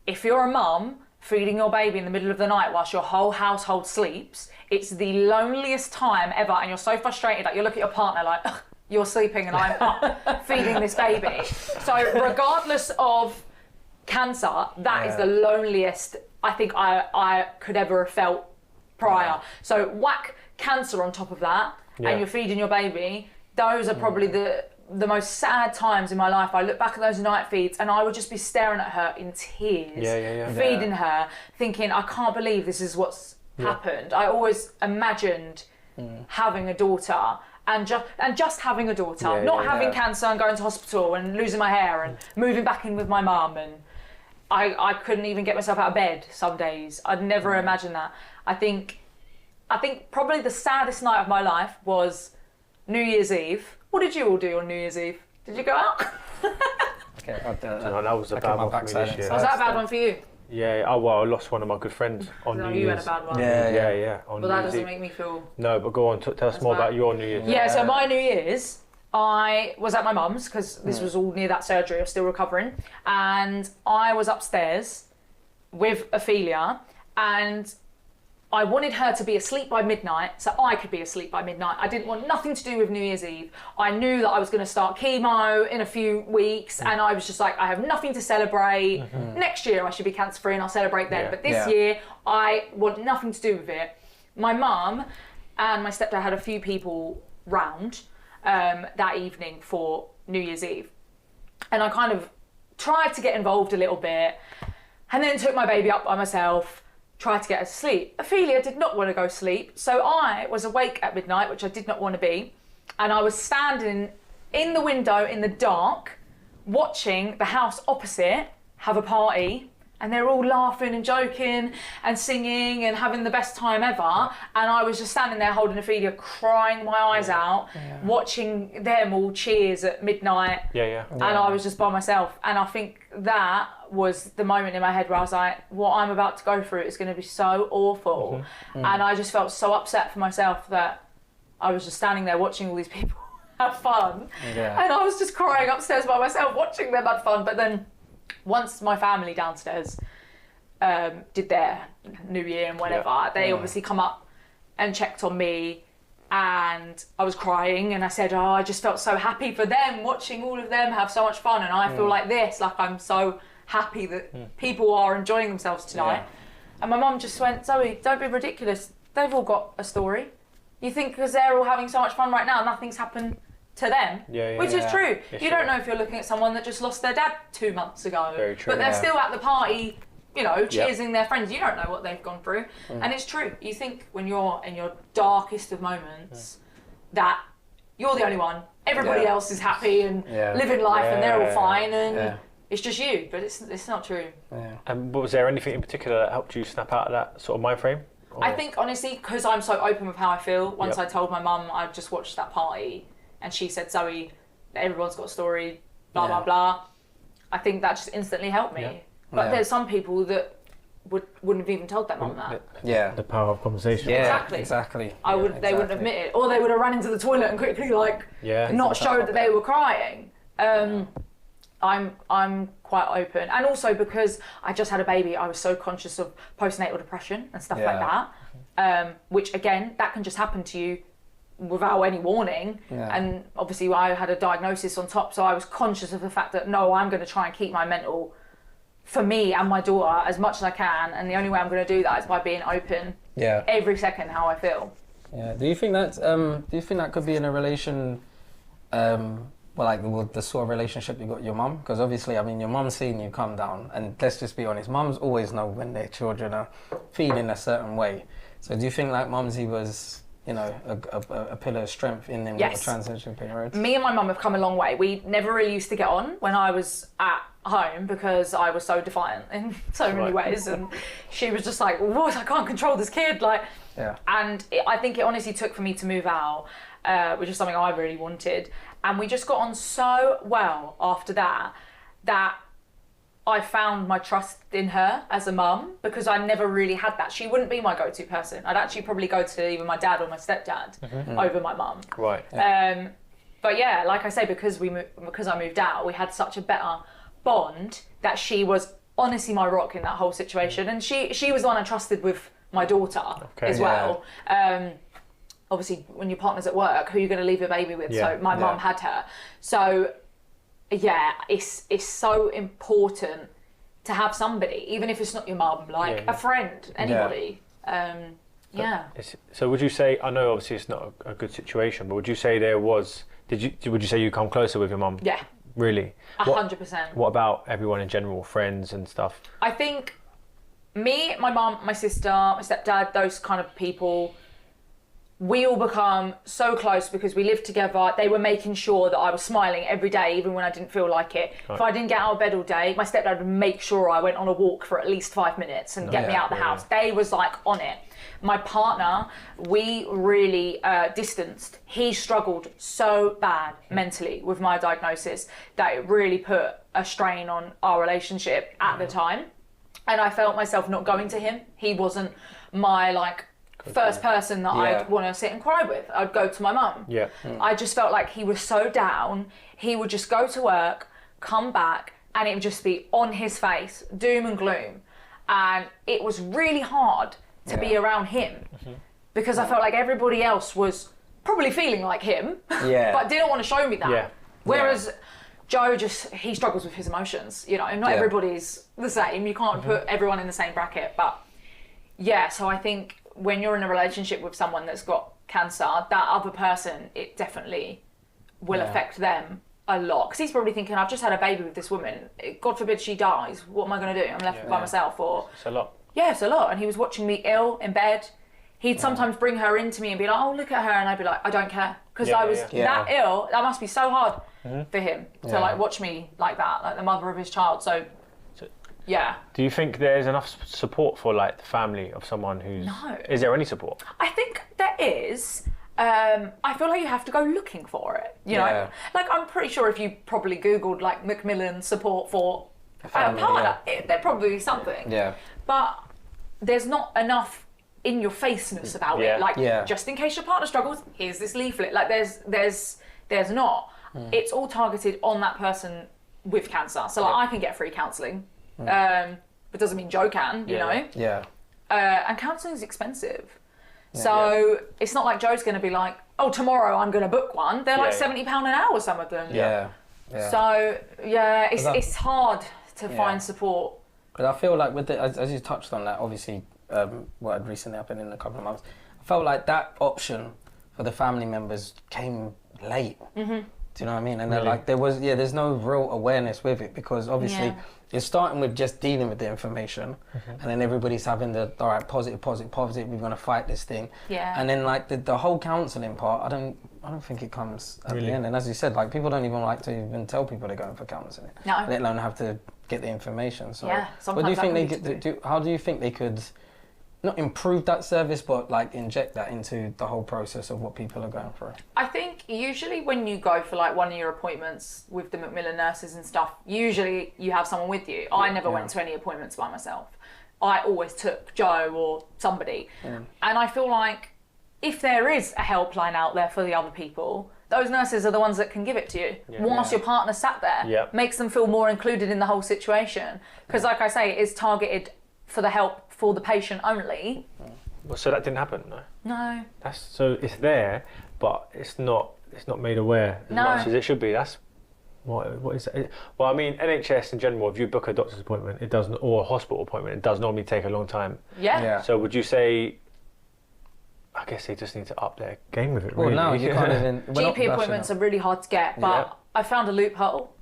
if you're a mum feeding your baby in the middle of the night whilst your whole household sleeps, it's the loneliest time ever, and you're so frustrated, like you look at your partner like, ugh, you're sleeping and I'm up feeding this baby. So regardless of cancer, that is the loneliest I think I could ever have felt prior. So whack cancer on top of that, and you're feeding your baby. Those are probably the most sad times in my life. I look back at those night feeds and I would just be staring at her in tears, feeding her, thinking, I can't believe this is what's happened. I always imagined having a daughter and just having a daughter, not having cancer and going to hospital and losing my hair and moving back in with my mum. And I couldn't even get myself out of bed some days. I'd never imagined that. I think probably the saddest night of my life was New Year's Eve. What did you all do on New Year's Eve? Did you go out? Okay, that was a bad one for me this year. Was that a bad one for you? Yeah, I lost one of my good friends on New Year's. You had a bad one. Yeah. Well, that doesn't make me feel... No, but go on, tell us more about your New Year's. Yeah, so my New Year's, I was at my mum's, because this was all near that surgery, I was still recovering, and I was upstairs with Ophelia, and I wanted her to be asleep by midnight so I could be asleep by midnight. I didn't want nothing to do with New Year's Eve. I knew that I was going to start chemo in a few weeks, and I was just like, I have nothing to celebrate. Next year I should be cancer-free and I'll celebrate then. But this year I want nothing to do with it. My mum and my stepdad had a few people round that evening for New Year's Eve. And I kind of tried to get involved a little bit, and then took my baby up by myself, tried to get her to sleep. Ophelia did not want to go sleep, so I was awake at midnight, which I did not want to be, and I was standing in the window in the dark watching the house opposite have a party, and they're all laughing and joking and singing and having the best time ever. And I was just standing there holding a feeder, crying my eyes out, watching them all cheers at midnight. And I was just by myself. And I think that was the moment in my head where I was like, what I'm about to go through is going to be so awful. And I just felt so upset for myself that I was just standing there watching all these people have fun. And I was just crying upstairs by myself, watching them have fun. But then once my family downstairs did their New Year and whatever, they obviously come up and checked on me, and I was crying, and I said, I just felt so happy for them, watching all of them have so much fun, and I feel like this, like I'm so happy that people are enjoying themselves tonight. And my mum just went, Zoe, don't be ridiculous. They've all got a story. You think because they're all having so much fun right now, nothing's happened to them, which is true. You don't know if you're looking at someone that just lost their dad 2 months ago, Very true. but they're still at the party, you know, cheersing their friends. You don't know what they've gone through, and it's true. You think when you're in your darkest of moments that you're the only one. Everybody else is happy and living life, and they're all fine, and it's just you. But it's not true. And was there anything in particular that helped you snap out of that sort of mind frame? Or? I think honestly, because I'm so open with how I feel. Once I told my mum I just watched that party, and she said, Zoe, everyone's got a story, blah, blah, blah. I think that just instantly helped me. But there's some people that wouldn't have even told their mum that. The power of conversation. Exactly. They wouldn't admit it. Or they would have run into the toilet and quickly not showed that they were crying. I'm quite open. And also because I just had a baby, I was so conscious of postnatal depression and stuff like that. Which again, that can just happen to you without any warning, and obviously I had a diagnosis on top, so I was conscious of the fact that no, I'm going to try and keep my mental for me and my daughter as much as I can, and the only way I'm going to do that is by being open every second how I feel. Do you think that could be in a relation with the sort of relationship you got with your mum? Because obviously, I mean, your mum's seen you come down, and let's just be honest, mums always know when their children are feeling a certain way. So do you think like Mumsy was, you know, a pillar of strength in the transition period? Me and my mum have come a long way. We never really used to get on when I was at home because I was so defiant in so many ways, and she was just like, what, I can't control this kid, and I think it honestly took for me to move out, which is something I really wanted, and we just got on so well after that I found my trust in her as a mum, because I never really had that. She wouldn't be my go-to person. I'd actually probably go to either my dad or my stepdad over my mum. But yeah, like I say, because I moved out, we had such a better bond that she was honestly my rock in that whole situation, and she was the one I trusted with my daughter as well. Obviously, when your partner's at work, who are you going to leave your baby with? So my mum had her. So yeah, it's so important to have somebody, even if it's not your mum, a friend, anybody. So would you say, I know obviously it's not a good situation, but would you say would you say you come closer with your mum? Yeah. Really? 100%. What about everyone in general, friends and stuff? I think me, my mum, my sister, my stepdad, those kind of people, we all become so close because we lived together. They were making sure that I was smiling every day, even when I didn't feel like it. If I didn't get out of bed all day, my stepdad would make sure I went on a walk for at least 5 minutes and get me out of the house. They was like on it. My partner, we really distanced. He struggled so bad mentally with my diagnosis that it really put a strain on our relationship at the time. And I felt myself not going to him. He wasn't my first person that I'd want to sit and cry with. I'd go to my mum. I just felt like he was so down. He would just go to work, come back, and it would just be on his face, doom and gloom. And it was really hard to be around him because I felt like everybody else was probably feeling like him, but didn't want to show me that. Whereas Joe he struggles with his emotions. You know, not everybody's the same. You can't put everyone in the same bracket. But so I think when you're in a relationship with someone that's got cancer, that other person, it definitely will affect them a lot. Because he's probably thinking, I've just had a baby with this woman. God forbid she dies. What am I going to do? I'm left by myself. Or it's a lot. Yeah, it's a lot. And he was watching me ill in bed. He'd sometimes bring her into me and be like, oh, look at her. And I'd be like, I don't care. Because Yeah, I was yeah. that ill. That must be so hard for him to like watch me like that, like the mother of his child. So, yeah. Do you think there's enough support for like the family of someone who's... No. Is there any support? I think there is. I feel like you have to go looking for it. You know, like I'm pretty sure if you probably Googled like Macmillan support for a partner, there'd probably be something. Yeah. But there's not enough in your faceness about it. Like, just in case your partner struggles, here's this leaflet. Like, there's not. It's all targeted on that person with cancer. So like, I can get free counselling, but doesn't mean Joe can. You know. Yeah. And counselling is expensive. So it's not like Joe's going to be like, oh, tomorrow I'm going to book one. They're like £70 an hour, some of them. Yeah. So it's hard to find support. Because I feel like with the, as you touched on that, obviously, what had recently happened in a couple of months, I felt like that option for the family members came late. Do you know what I mean? And they're like, there's no real awareness with it, because obviously it's starting with just dealing with the information, and then everybody's having the, all right, positive, we're going to fight this thing. Yeah. And then like the whole counselling part, I don't think it comes at the end. And as you said, like people don't even like to even tell people they're going for counselling. No. Let alone have to get the information. So what do you think how do you think they could not improve that service, but like inject that into the whole process of what people are going through? I think usually when you go for like one of your appointments with the Macmillan nurses and stuff, usually you have someone with you. I never went to any appointments by myself. I always took Joe or somebody. And I feel like if there is a helpline out there for the other people, those nurses are the ones that can give it to you. Whilst your partner sat there, makes them feel more included in the whole situation. Because like I say, it is targeted for the help for the patient only. Well, so that didn't happen, no? No. So it's there, but it's not made aware as much as it should be. That's what is that? Well, I mean, NHS in general, if you book a doctor's appointment, it doesn't, or a hospital appointment, it does normally take a long time. So would you say, I guess they just need to up their game with it, really? Well, no, you can't even... GP appointments are really hard to get, but I found a loophole.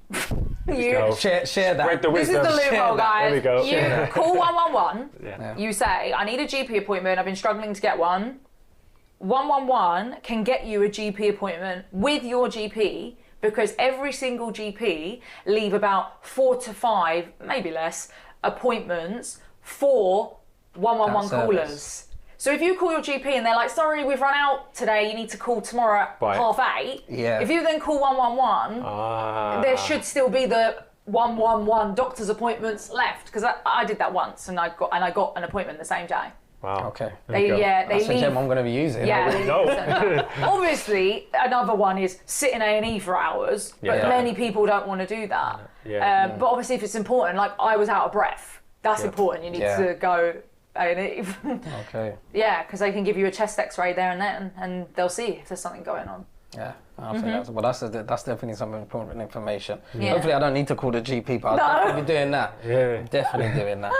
Share that. Spread the This is wisdom. the loophole, guys. There we go. You call 111. You say, I need a GP appointment. I've been struggling to get one. 111 can get you a GP appointment with your GP, because every single GP leave about 4 to 5, maybe less, appointments for 111 callers. So if you call your GP and they're like, sorry, we've run out today, you need to call tomorrow at 8:30. If you then call 111, there should still be the 111 doctor's appointments left, because I did that once and I got an appointment the same day. Wow. Okay. They That's leave. a gem I'm going to be using. Obviously, another one is sit in A&E for hours, but many people don't want to do that. But obviously, if it's important, like I was out of breath, that's important. You need to go A&E. Okay. Yeah, because they can give you a chest X-ray there and then, and they'll see if there's something going on. Yeah, I think that's definitely some important information. Hopefully, I don't need to call the GP, but I'll be doing that. Definitely doing that.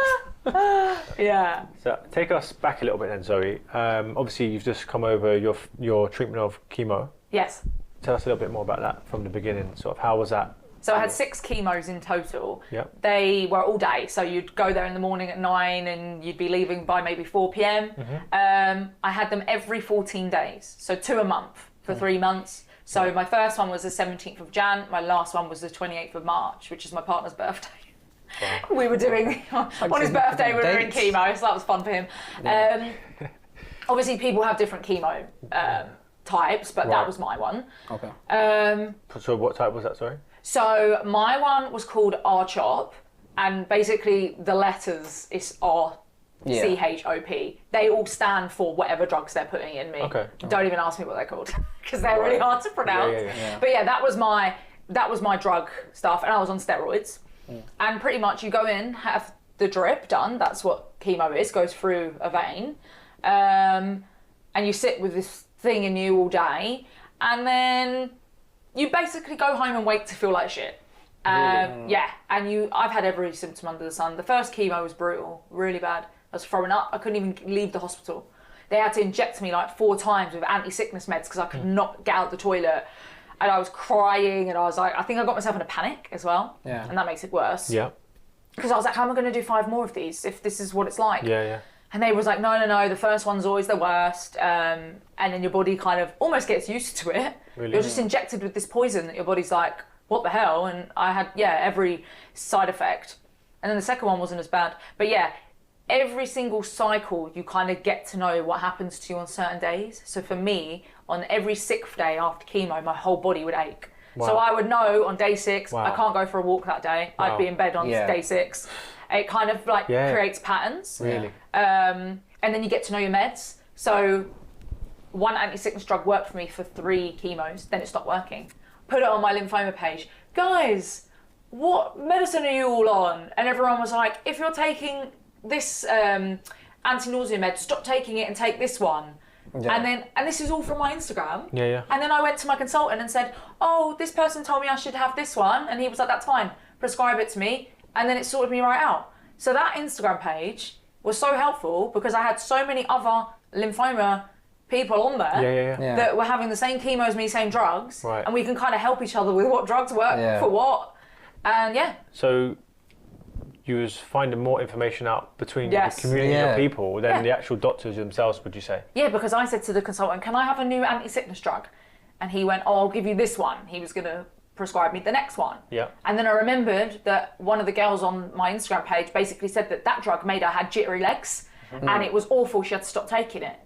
So take us back a little bit then, Zoe. Obviously, you've just come over your treatment of chemo. Yes. Tell us a little bit more about that from the beginning. Sort of how was that? So I had 6 chemos in total. Yep. They were all day. So you'd go there in the morning at 9 and you'd be leaving by maybe 4 p.m. I had them every 14 days. So 2 a month for 3 months. So my first one was the 17th of Jan. My last one was the 28th of March, which is my partner's birthday. Wow. We were doing, on his birthday, we were doing chemo, so that was fun for him. Obviously, people have different chemo types, but that was my one. Okay. So what type was that, sorry? So my one was called R-CHOP, and basically the letters is R-C-H-O-P. They all stand for whatever drugs they're putting in me. Okay. Don't even ask me what they're called, because they're really hard to pronounce. But yeah, that was my drug stuff, and I was on steroids. And pretty much you go in, have the drip done, that's what chemo is, goes through a vein, and you sit with this thing in you all day, and then you basically go home and wait to feel like shit. Yeah, and I've had every symptom under the sun. The first chemo was brutal, really bad. I was throwing up, I couldn't even leave the hospital. They had to inject me like 4 times with anti-sickness meds because I could not get out the toilet. And I was crying, and I was like, I think I got myself in a panic as well. And that makes it worse. Because I was like, how am I going to do 5 more of these if this is what it's like? And they was like, no, the first one's always the worst. And then your body kind of almost gets used to it. Really? You're just injected with this poison that your body's like, what the hell? And I had, every side effect. And then the second one wasn't as bad. But yeah, every single cycle, you kind of get to know what happens to you on certain days. So for me, on every 6th day after chemo, my whole body would ache. Wow. So I would know on day 6, Wow. I can't go for a walk that day. Wow. I'd be in bed on day 6. It kind of like creates patterns. Really? And then you get to know your meds. So one anti-sickness drug worked for me for 3 chemos, then it stopped working. Put it on my lymphoma page. Guys, what medicine are you all on? And everyone was like, if you're taking this anti-nausea med, stop taking it and take this one. Yeah. And this is all from my Instagram. Yeah. And then I went to my consultant and said, oh, this person told me I should have this one. And he was like, that's fine, prescribe it to me. And then it sorted me right out. So that Instagram page was so helpful because I had so many other lymphoma people on there that were having the same chemo as me, same drugs. Right. And we can kind of help each other with what drugs work for what. And So you was finding more information out between the community of people than the actual doctors themselves, would you say? Yeah, because I said to the consultant, can I have a new anti-sickness drug? And he went, oh, I'll give you this one. He was going to prescribe me the next one. Yeah. And then I remembered that one of the girls on my Instagram page basically said that drug made her had jittery legs and it was awful, she had to stop taking it.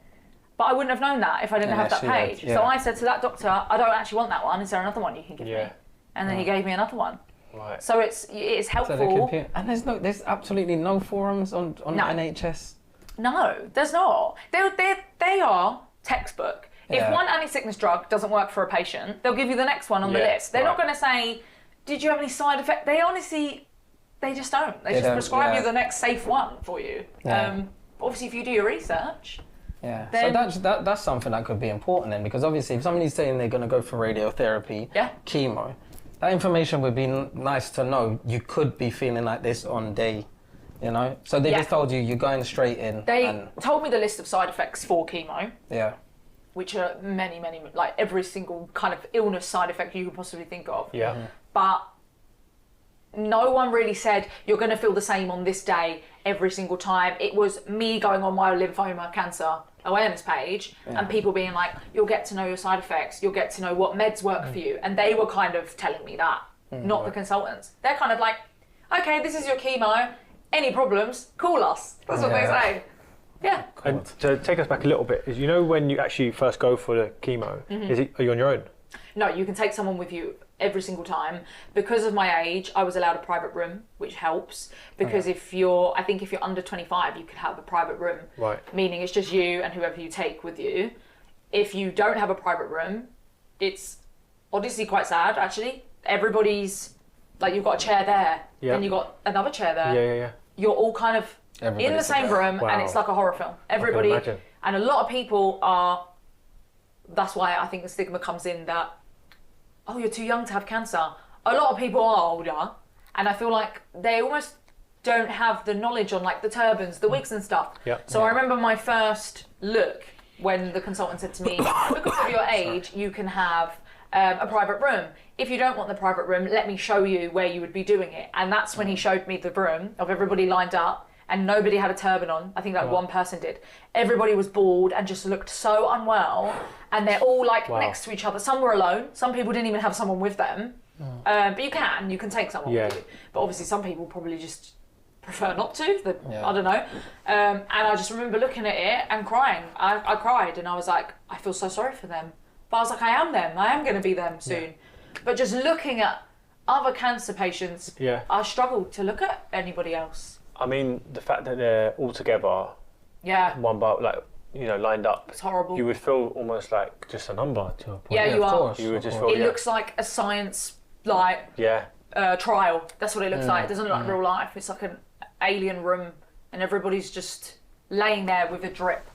But I wouldn't have known that if I didn't have that page. So I said to that doctor, I don't actually want that one. Is there another one you can give me? And then he gave me another one. Right. So it's helpful. So and there's absolutely no forums on NHS. No, there's not. They are textbook. If one anti-sickness drug doesn't work for a patient, they'll give you the next one on the list. They're not going to say, did you have any side effect? They honestly, they just don't. They just prescribe you the next safe one for you. Obviously, if you do your research. Yeah, then, so that's something that could be important then, because obviously if somebody's saying they're going to go for radiotherapy, chemo, that information would be nice to know. You could be feeling like this on day, you know? So they just told you, you're going straight in. They told me the list of side effects for chemo. Yeah. Which are many, like every single kind of illness side effect you could possibly think of. Yeah. Mm-hmm. But no one really said, you're going to feel the same on this day every single time. It was me going on my lymphoma cancer awareness page and people being like, you'll get to know your side effects, you'll get to know what meds work for you. And they were kind of telling me that, not the consultants. They're kind of like, okay, this is your chemo, any problems, call us. That's what they say. Yeah. And to take us back a little bit, is you know when you actually first go for the chemo, are you on your own? No, you can take someone with you every single time. Because of my age, I was allowed a private room, which helps. Because if you're under 25, you could have a private room. Right. Meaning it's just you and whoever you take with you. If you don't have a private room, it's honestly quite sad, actually. Everybody's, like, you've got a chair there, then you've got another chair there. Yeah. You're all kind of in the same room, and it's like a horror film. Everybody, and a lot of people are, that's why I think the stigma comes in that, oh, you're too young to have cancer. A lot of people are older, and I feel like they almost don't have the knowledge on like the turbans, the wigs and stuff. So I remember my first look when the consultant said to me, because of your age, you can have a private room. If you don't want the private room, let me show you where you would be doing it. And that's when he showed me the room of everybody lined up and nobody had a turban on. I think like one person did. Everybody was bald and just looked so unwell. And they're all like next to each other. Some were alone. Some people didn't even have someone with them. But you can take someone with you. But obviously some people probably just prefer not to. I don't know. And I just remember looking at it and crying. I cried and I was like, I feel so sorry for them. But I was like, I am them. I am going to be them soon. But just looking at other cancer patients, I struggled to look at anybody else. I mean, the fact that they're all together, one by lined up, it's horrible. You would feel almost like just a number to a point. Yeah, you are. Course, you would just feel. It looks like a science trial. That's what it looks like. It doesn't look like real life. It's like an alien room, and everybody's just laying there with a drip,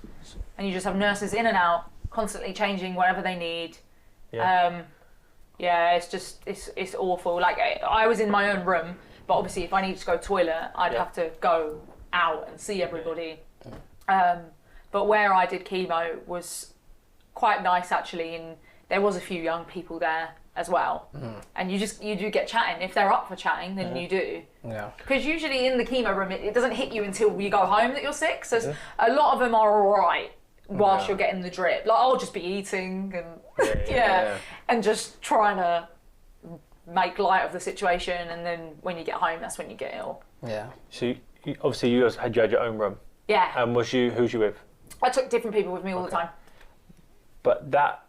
and you just have nurses in and out, constantly changing whatever they need. It's awful. Like I was in my own room, but obviously if I needed to go to the toilet, I'd have to go out and see everybody. But where I did chemo was quite nice actually, and there was a few young people there. as well. And you do get chatting. If they're up for chatting, then you do. Yeah. Because usually in the chemo room, it doesn't hit you until you go home that you're sick. So a lot of them are all right whilst you're getting the drip. Like, I'll just be eating and and just trying to make light of the situation. And then when you get home, that's when you get ill. Yeah. So obviously you had your own room. Yeah. And who's you with? I took different people with me all the time. But that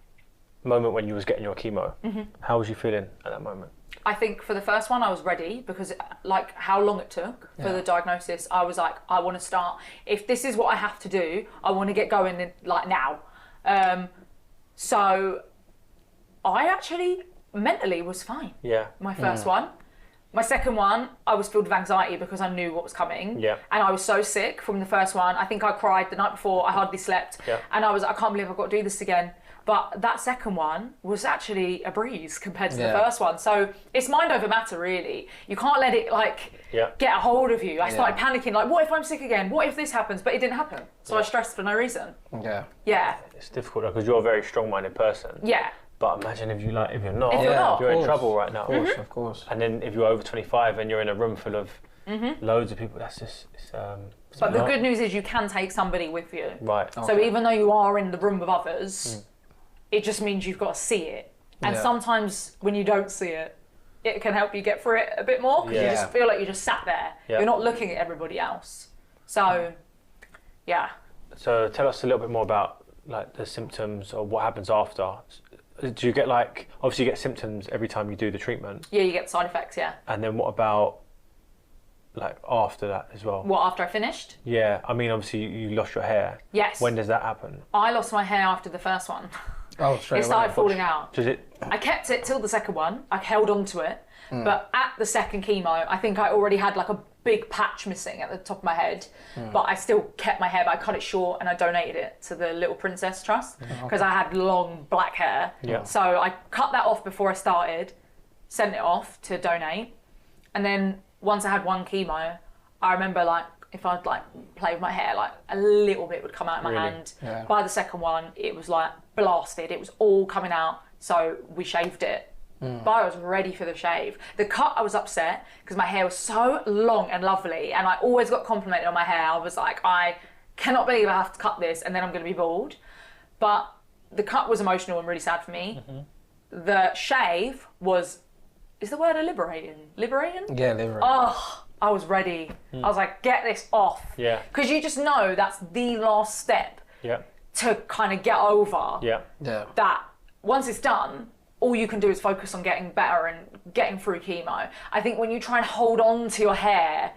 moment when you was getting your chemo, how was you feeling at that moment? I think for the first one, I was ready because, like, how long it took for the diagnosis, I was like, I want to start. If this is what I have to do, I want to get going like now. So I actually mentally was fine. Yeah. My first one. My second one, I was filled with anxiety because I knew what was coming. Yeah. And I was so sick from the first one. I think I cried the night before. I hardly slept. Yeah. And I was like, I can't believe I've got to do this again. But that second one was actually a breeze compared to the first one. So it's mind over matter, really. You can't let it get a hold of you. I started panicking, like, what if I'm sick again? What if this happens? But it didn't happen. So I stressed for no reason. Yeah. Yeah. It's difficult because you're a very strong-minded person. Yeah. But imagine if you're not, If you're not. you're in trouble right now. Of course. And then if you're over 25 and you're in a room full of loads of people, that's just. But the good news is you can take somebody with you. Right. So even though you are in the room with others, it just means you've got to see it. And sometimes when you don't see it, it can help you get through it a bit more because you just feel like you just sat there. Yeah. You're not looking at everybody else. So, yeah. So tell us a little bit more about like the symptoms or what happens after. Do you get obviously you get symptoms every time you do the treatment? Yeah, you get side effects, yeah. And then what about like after that as well? What, after I finished? Yeah, I mean obviously you lost your hair. Yes. When does that happen? I lost my hair after the first one. Oh, straight It started falling out. Does it? I kept it till the second one. I held on to it. But at the second chemo, I think I already had like a big patch missing at the top of my head. But I still kept my hair, but I cut it short and I donated it to the Little Princess Trust because I had long black hair. Yeah. So I cut that off before I started, sent it off to donate. And then once I had one chemo, I remember like if I'd like play with my hair, like a little bit would come out of my hand. Yeah. By the second one, it was like blasted. It was all coming out. So we shaved it. But I was ready for the shave. The cut, I was upset because my hair was so long and lovely and I always got complimented on my hair. I was like, I cannot believe I have to cut this and then I'm going to be bald. But the cut was emotional and really sad for me. The shave was, is the word liberating? Liberating? Yeah, they were. Oh, I was ready. I was like, get this off. Yeah. Because you just know that's the last step Yeah. to kind of get over Yeah. Yeah. that. Once it's done, all you can do is focus on getting better and getting through chemo. I think when you try and hold on to your hair,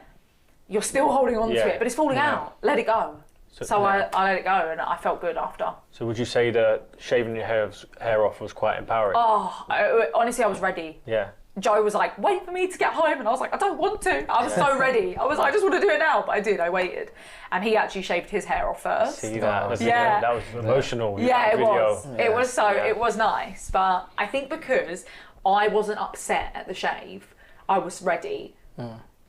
you're still holding on to it, but it's falling out. Let it go. So I let it go and I felt good after. So would you say that shaving your hair off was quite empowering? Oh, honestly, I was ready. Yeah. Joe was like, wait for me to get home. And I was like, I don't want to. I was so ready. I was like, I just want to do it now. But I did. I waited. And he actually shaved his hair off first. See that? Yeah. That was emotional. Yeah, it video. was. It was it was nice. But I think because I wasn't upset at the shave, I was ready.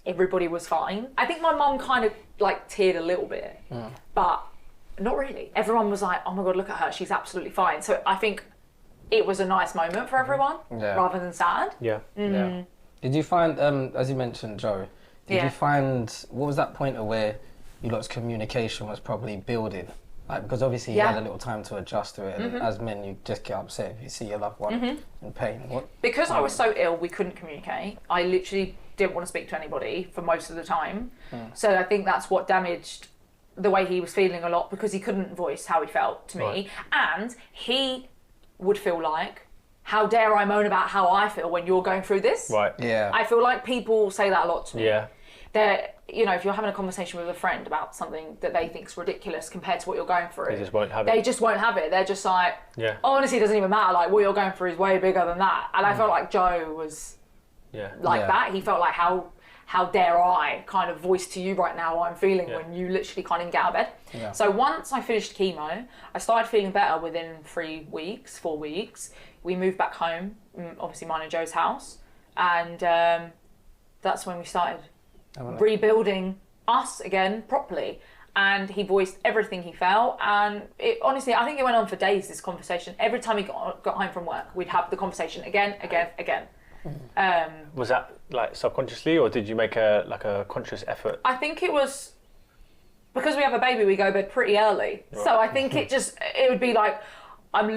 Everybody was fine. I think my mum kind of like teared a little bit, but not really. Everyone was like, oh my God, look at her. She's absolutely fine. So I think it was a nice moment for everyone rather than sad. Yeah. Yeah. Did you find, as you mentioned, Joe, did you find, what was that point of where you lot's communication was probably building? Like, because obviously you had a little time to adjust to it, and as men, you just get upset if you see your loved one in pain. Because I was so ill, we couldn't communicate. I literally didn't want to speak to anybody for most of the time. So I think that's what damaged the way he was feeling a lot, because he couldn't voice how he felt to me. And he would feel like, how dare I moan about how I feel when you're going through this? Right. Yeah. I feel like people say that a lot to me. Yeah. They're, you know, if you're having a conversation with a friend about something that they think is ridiculous compared to what you're going through, They just won't have it. They just won't have it. They're just like, Yeah. honestly, it doesn't even matter. Like, what you're going through is way bigger than that. And I felt like Joe was like that. He felt like, how dare I kind of voice to you right now what I'm feeling when you literally can't even get out of bed. Yeah. So once I finished chemo, I started feeling better within 4 weeks. We moved back home, obviously mine and Joe's house. And that's when we started rebuilding us again properly. and he voiced everything he felt. And honestly, I think it went on for days, this conversation. Every time he got home from work, we'd have the conversation again. Was that like subconsciously, or did you make a conscious effort? I think it was because we have a baby, we go to bed pretty early. Right. So I think it would be like, I'm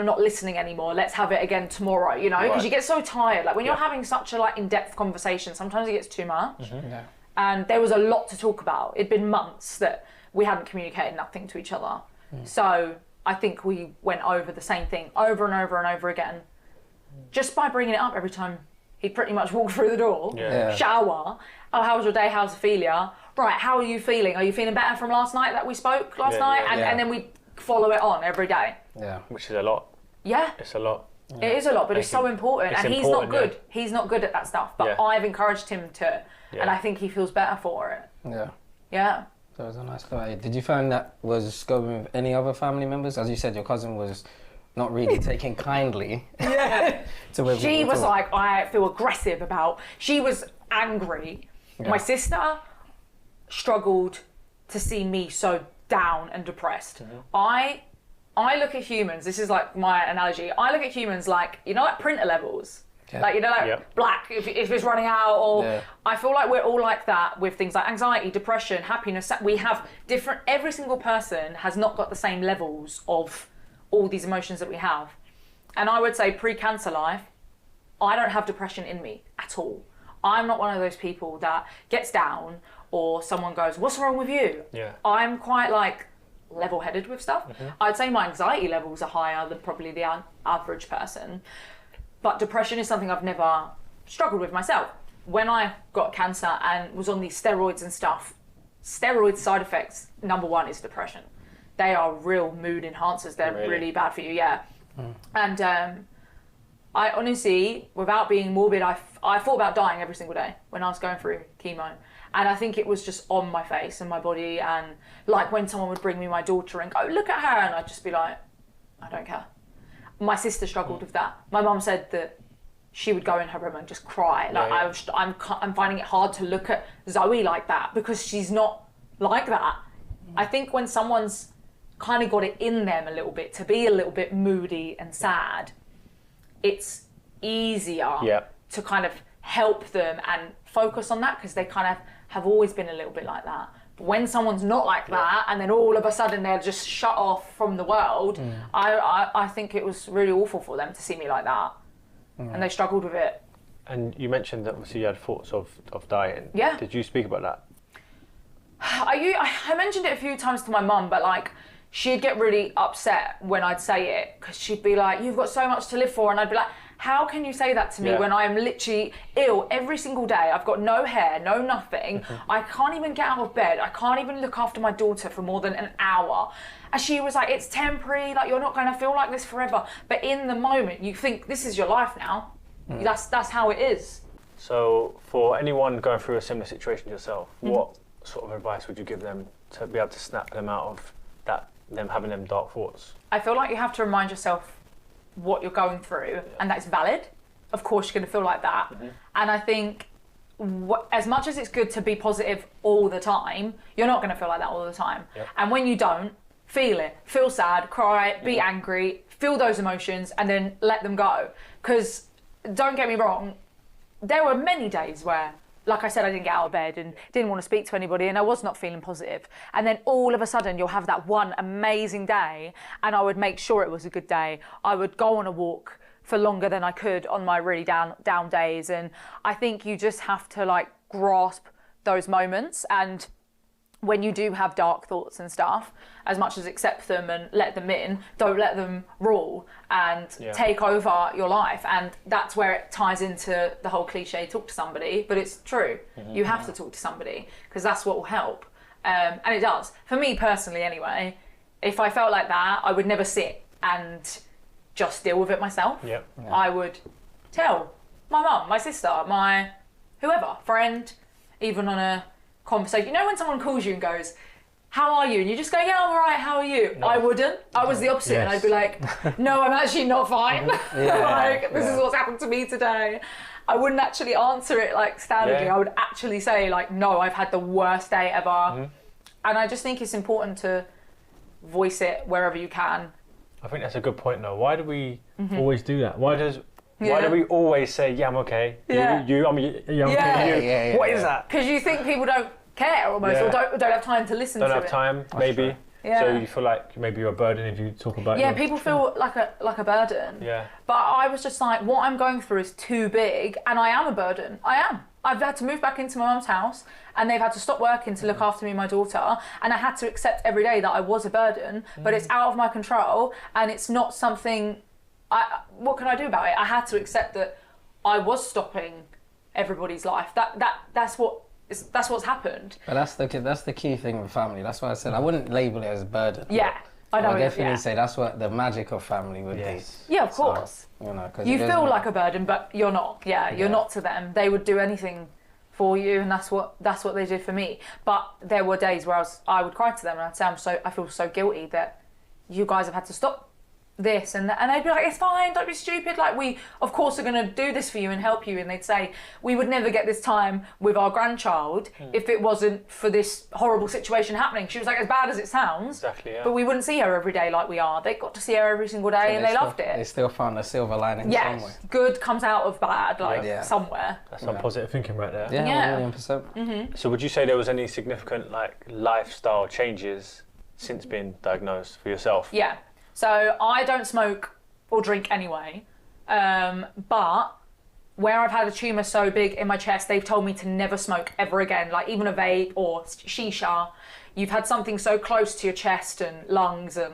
not listening anymore. Let's have it again tomorrow, you know, because you get so tired. Like when you're having such a in-depth conversation, sometimes it gets too much. Mm-hmm. Yeah. And there was a lot to talk about. It'd been months that we hadn't communicated nothing to each other. So I think we went over the same thing over and over and over again, just by bringing it up every time he'd pretty much walk through the door, shower. Oh, how was your day? How's Ophelia? Right, how are you feeling? Are you feeling better from last night that we spoke last night? And then we follow it on every day. Yeah. Which is a lot. Yeah. It's a lot. Yeah. It is a lot, but it's so important. And he's not good. Yeah. He's not good at that stuff. But I've encouraged him to. Yeah. And I think he feels better for it. Yeah. Yeah. So it was a nice story. Did you find that was going with any other family members? As you said, your cousin was not really taking kindly. Yeah. She was like, I feel aggressive about. She was angry. Yeah. My sister struggled to see me so down and depressed. Mm-hmm. I look at humans, this is like my analogy, I look at humans like, you know, like printer levels. Yeah. Like, you know, like black, if it's running out, or I feel like we're all like that with things like anxiety, depression, happiness. We have different, every single person has not got the same levels of all these emotions that we have. And I would say pre-cancer life, I don't have depression in me at all. I'm not one of those people that gets down or someone goes, what's wrong with you? Yeah. I'm quite like level-headed with stuff. Mm-hmm. I'd say my anxiety levels are higher than probably the average person. But depression is something I've never struggled with myself. When I got cancer and was on these steroids and stuff, steroid side effects, number one is depression. They are real mood enhancers. They're really bad for you, And I honestly, without being morbid, I thought about dying every single day when I was going through chemo. And I think it was just on my face and my body. And like when someone would bring me my daughter and go, look at her. And I'd just be like, I don't care. My sister struggled with that. My mum said that she would go in her room and just cry. Like I'm finding it hard to look at Zoe like that because she's not like that. I think when someone's kind of got it in them a little bit to be a little bit moody and sad, it's easier to kind of help them and focus on that because they kind of have always been a little bit like that. But when someone's not like that and then all of a sudden they're just shut off from the world, I think it was really awful for them to see me like that. And they struggled with it. And you mentioned that obviously you had thoughts of dying. Yeah. Did you speak about that? I mentioned it a few times to my mum, but like she'd get really upset when I'd say it because she'd be like, you've got so much to live for. And I'd be like, how can you say that to me when I am literally ill every single day? I've got no hair, no nothing. I can't even get out of bed. I can't even look after my daughter for more than an hour. And she was like, it's temporary, like you're not going to feel like this forever. But in the moment, you think this is your life now. That's how it is. So for anyone going through a similar situation to yourself, what sort of advice would you give them to be able to snap them out of that, them having them dark thoughts? I feel like you have to remind yourself what you're going through and that's valid. Of course you're going to feel like that. And I think as much as it's good to be positive all the time, you're not going to feel like that all the time. And when you don't, feel it, feel sad, cry, be angry, feel those emotions and then let them go. Because don't get me wrong, there were many days where, like I said, I didn't get out of bed and didn't want to speak to anybody and I was not feeling positive. And then all of a sudden you'll have that one amazing day and I would make sure it was a good day. I would go on a walk for longer than I could on my really down days. And I think you just have to like grasp those moments. And when you do have dark thoughts and stuff, as much as accept them and let them in, don't let them rule and take over your life. And that's where it ties into the whole cliche, talk to somebody, but it's true. You have to talk to somebody because that's what will help. And it does. For me personally anyway, if I felt like that, I would never sit and just deal with it myself. I would tell my mum, my sister, my whoever, friend, even on a conversation. You know when someone calls you and goes, how are you? And you just go, yeah, I'm all right, how are you? No. I wouldn't. I was the opposite and I'd be like, no, I'm actually not fine. This is what's happened to me today. I wouldn't actually answer it like standardly. I would actually say like, no, I've had the worst day ever. And I just think it's important to voice it wherever you can. I think that's a good point though. Why do we always do that? Why do we always say, yeah, I'm okay. Yeah. I'm okay. What is that? Because you think people don't care almost, or don't have time to listen to it. Don't have time, maybe. Yeah. So you feel like maybe you're a burden if you talk about Yeah, people feel like a burden. Yeah. But I was just like, what I'm going through is too big, and I am a burden. I am. I've had to move back into my mum's house, and they've had to stop working to look after me and my daughter, and I had to accept every day that I was a burden, but it's out of my control, and it's not something. What can I do about it? I had to accept that I was stopping everybody's life. That's what's happened. But that's the key thing with family. That's why I said I wouldn't label it as a burden. Yeah, I know. I would definitely say that's what the magic of family would be. Yeah, of course. So, cause you feel like a burden, but you're not. Yeah, you're not to them. They would do anything for you, and that's what they did for me. But there were days where I would cry to them, and I'd say, I feel so guilty that you guys have had to stop this and that, and they'd be like, it's fine, don't be stupid, like we of course are going to do this for you and help you. And they'd say, we would never get this time with our grandchild if it wasn't for this horrible situation happening. She was like, as bad as it sounds, exactly, yeah. But we wouldn't see her every day like we are. They got to see her every single day, and they loved it. They still found a silver lining somewhere. Good comes out of bad, somewhere. That's some positive thinking right there. Yeah, 1,000,000%. So would you say there was any significant lifestyle changes since being diagnosed for yourself? Yeah. So I don't smoke or drink anyway, but where I've had a tumour so big in my chest, they've told me to never smoke ever again, like even a vape or shisha. You've had something so close to your chest and lungs, and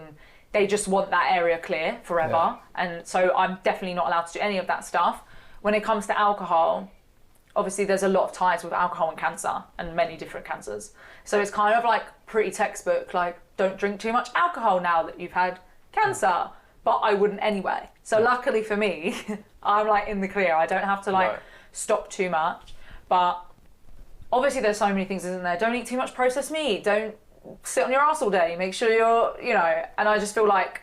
they just want that area clear forever. Yeah. And so I'm definitely not allowed to do any of that stuff. When it comes to alcohol, obviously there's a lot of ties with alcohol and cancer, and many different cancers. So it's kind of like pretty textbook, like don't drink too much alcohol now that you've had cancer, but I wouldn't anyway. So luckily for me, I'm like in the clear. I don't have to stop too much. But obviously there's so many things, isn't there? Don't eat too much processed meat. Don't sit on your ass all day. Make sure you're, and I just feel like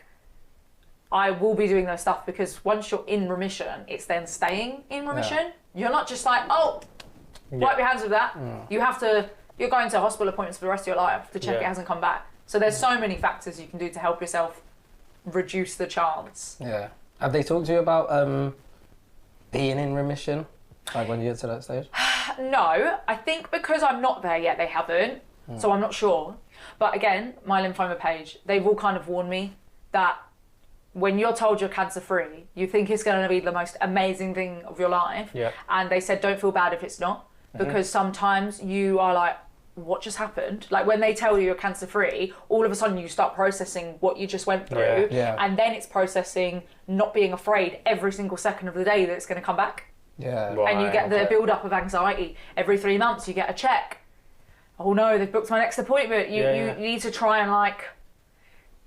I will be doing those stuff, because once you're in remission, it's then staying in remission. Yeah. You're not just like, wipe your hands with that. You're going to hospital appointments for the rest of your life to check it hasn't come back. So there's so many factors you can do to help yourself reduce the chance. Yeah. Have they talked to you about being in remission, like when you get to that stage? No, I think because I'm not there yet, they haven't. So I'm not sure. But again, my lymphoma page, they've all kind of warned me that when you're told you're cancer free, you think it's going to be the most amazing thing of your life. Yeah. And they said, don't feel bad if it's not, because sometimes you are like, what just happened? Like when they tell you you're cancer free, all of a sudden you start processing what you just went through, and then it's processing not being afraid every single second of the day that it's going to come back. Yeah. Right, and you get the build up of anxiety. Every 3 months you get a check. Oh no, they've booked my next appointment. You need to try and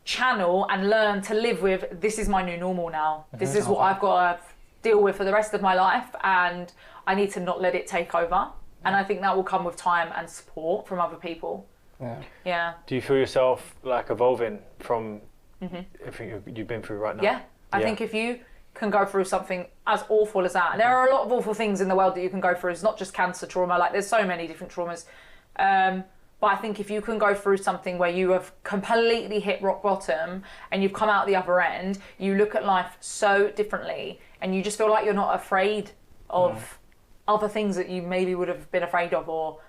channel and learn to live with, this is my new normal now. This is what I've got to deal with for the rest of my life, and I need to not let it take over. And I think that will come with time and support from other people. Yeah. Do you feel yourself evolving from everything you've been through right now? Yeah. I think if you can go through something as awful as that, and there are a lot of awful things in the world that you can go through. It's not just cancer trauma. There's so many different traumas. But I think if you can go through something where you have completely hit rock bottom and you've come out the other end, you look at life so differently, and you just feel like you're not afraid of other things that you maybe would have been afraid of, or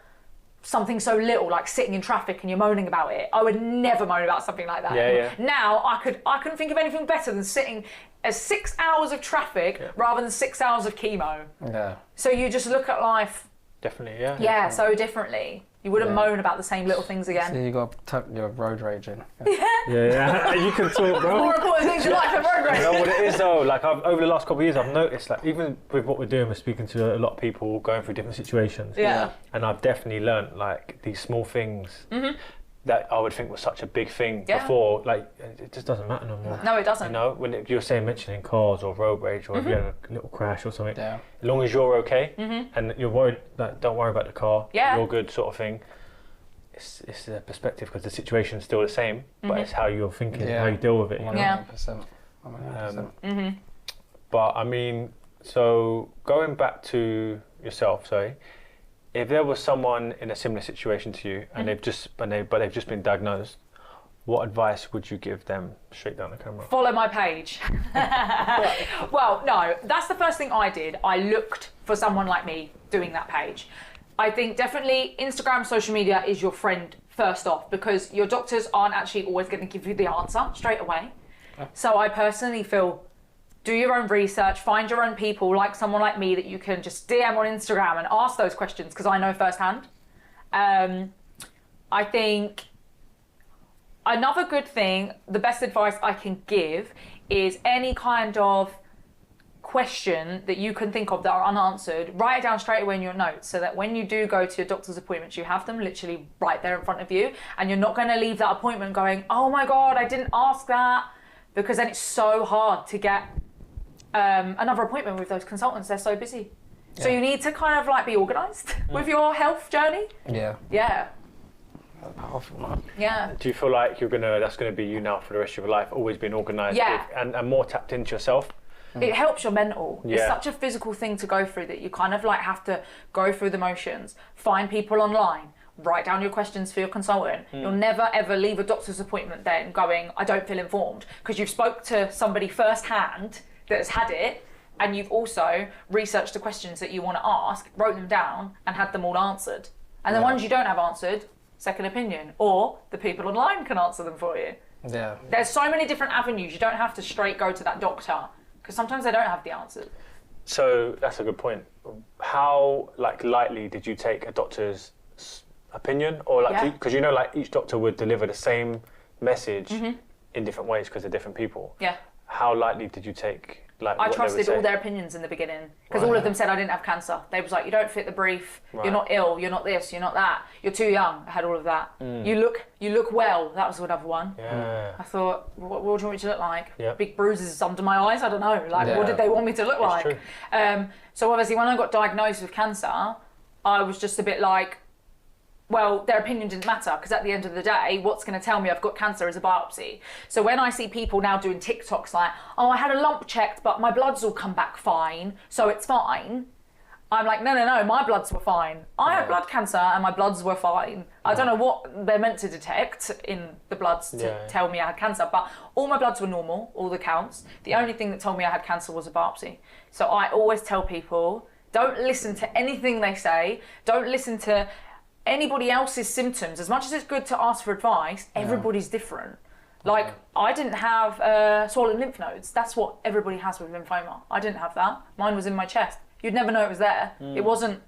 something so little like sitting in traffic and you're moaning about it. I would never moan about something like that. Now I couldn't think of anything better than sitting as 6 hours of traffic rather than 6 hours of chemo. Yeah. So you just look at life definitely, so differently. You wouldn't moan about the same little things again. So you got to tuck your road raging. Yeah. You can talk, bro. More important things in life than road rage. You know what it is though? Over the last couple of years, I've noticed even with what we're doing, we're speaking to a lot of people going through different situations. Yeah. And I've definitely learned these small things that I would think was such a big thing before. It just doesn't matter no more. No, it doesn't. When you're mentioning cars or road rage, or if you had a little crash or something, as long as you're okay and you're worried, don't worry about the car. You're good, sort of thing. It's a perspective, because the situation's still the same, but it's how you're thinking, how you deal with it. 100%. 100%. But I mean, so going back to yourself, If there was someone in a similar situation to you and they've just been diagnosed, what advice would you give them? Straight down the camera. Follow my page. Well, no, that's the first thing I did. I looked for someone like me doing that page. I think definitely Instagram, social media is your friend first off, because your doctors aren't actually always going to give you the answer straight away. So I personally feel, do your own research, find your own people, like someone like me that you can just DM on Instagram and ask those questions, because I know firsthand. I think another good thing, the best advice I can give is any kind of question that you can think of that are unanswered, write it down straight away in your notes, so that when you do go to your doctor's appointments, you have them literally right there in front of you, and you're not going to leave that appointment going, oh my God, I didn't ask that, because then it's so hard to get another appointment with those consultants. They're so busy. Yeah. So you need to kind of like be organised with your health journey. Yeah. Yeah. That's powerful, man. Yeah. Do you feel like that's gonna be you now for the rest of your life, always being organised and more tapped into yourself? It helps your mental. Yeah. It's such a physical thing to go through that you kind of like have to go through the motions, find people online, write down your questions for your consultant. You'll never ever leave a doctor's appointment then going, I don't feel informed, because you've spoke to somebody firsthand that has had it, and you've also researched the questions that you want to ask, wrote them down, and had them all answered. And the ones you don't have answered, second opinion, or the people online can answer them for you. Yeah. There's so many different avenues. You don't have to straight go to that doctor, because sometimes they don't have the answers. So that's a good point. How lightly did you take a doctor's opinion, or because each doctor would deliver the same message in different ways because they're different people. Yeah. How lightly did you take I trusted all their opinions in the beginning, because all of them said I didn't have cancer. They was like, you don't fit the brief, you're not ill, you're not this, you're not that, you're too young. I had all of that. You look well. That was another one. Yeah. I thought, what do you want me to look like? Yeah. Big bruises under my eyes? I don't know. What did they want me to look like? True. So obviously when I got diagnosed with cancer, I was just a bit like, well, their opinion didn't matter, because at the end of the day, what's going to tell me I've got cancer is a biopsy. So when I see people now doing TikToks like, oh, I had a lump checked, but my bloods all come back fine, so it's fine. I'm like, no, my bloods were fine. I had blood cancer and my bloods were fine. I don't know what they're meant to detect in the bloods to tell me I had cancer, but all my bloods were normal, all the counts. The only thing that told me I had cancer was a biopsy. So I always tell people, don't listen to anything they say. Don't listen to anybody else's symptoms. As much as it's good to ask for advice, everybody's different. Like, I didn't have swollen lymph nodes. That's what everybody has with lymphoma. I didn't have that. Mine was in my chest. You'd never know it was there. It wasn't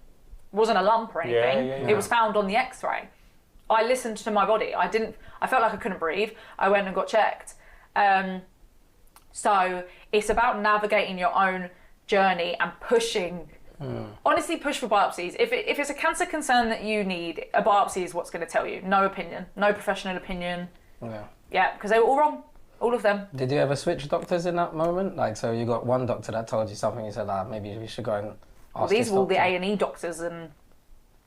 a lump or anything. It was found on the X-ray. I listened to my body. I felt like I couldn't breathe. I went and got checked. So it's about navigating your own journey and pushing. Honestly, push for biopsies. If it's a cancer concern that you need, a biopsy is what's going to tell you. No opinion, no professional opinion. Yeah, because they were all wrong, all of them. Did you ever switch doctors in that moment? Like, so you got one doctor that told you something, you said, maybe we should go and ask these this were all the doctor. A&E doctors and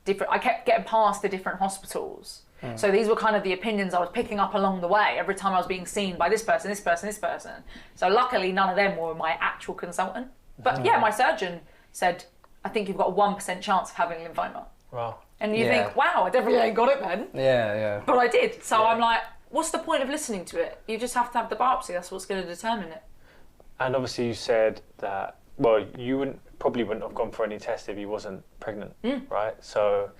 different. I kept getting past the different hospitals. So these were kind of the opinions I was picking up along the way every time I was being seen by this person, this person, this person. So luckily, none of them were my actual consultant. But yeah, my surgeon said, I think you've got a 1% chance of having lymphoma. Wow. And you think, wow, I definitely ain't got it then. Yeah. But I did. So I'm like, what's the point of listening to it? You just have to have the biopsy. That's what's going to determine it. And obviously you said that, well, you probably wouldn't have gone for any test if you wasn't pregnant, right? So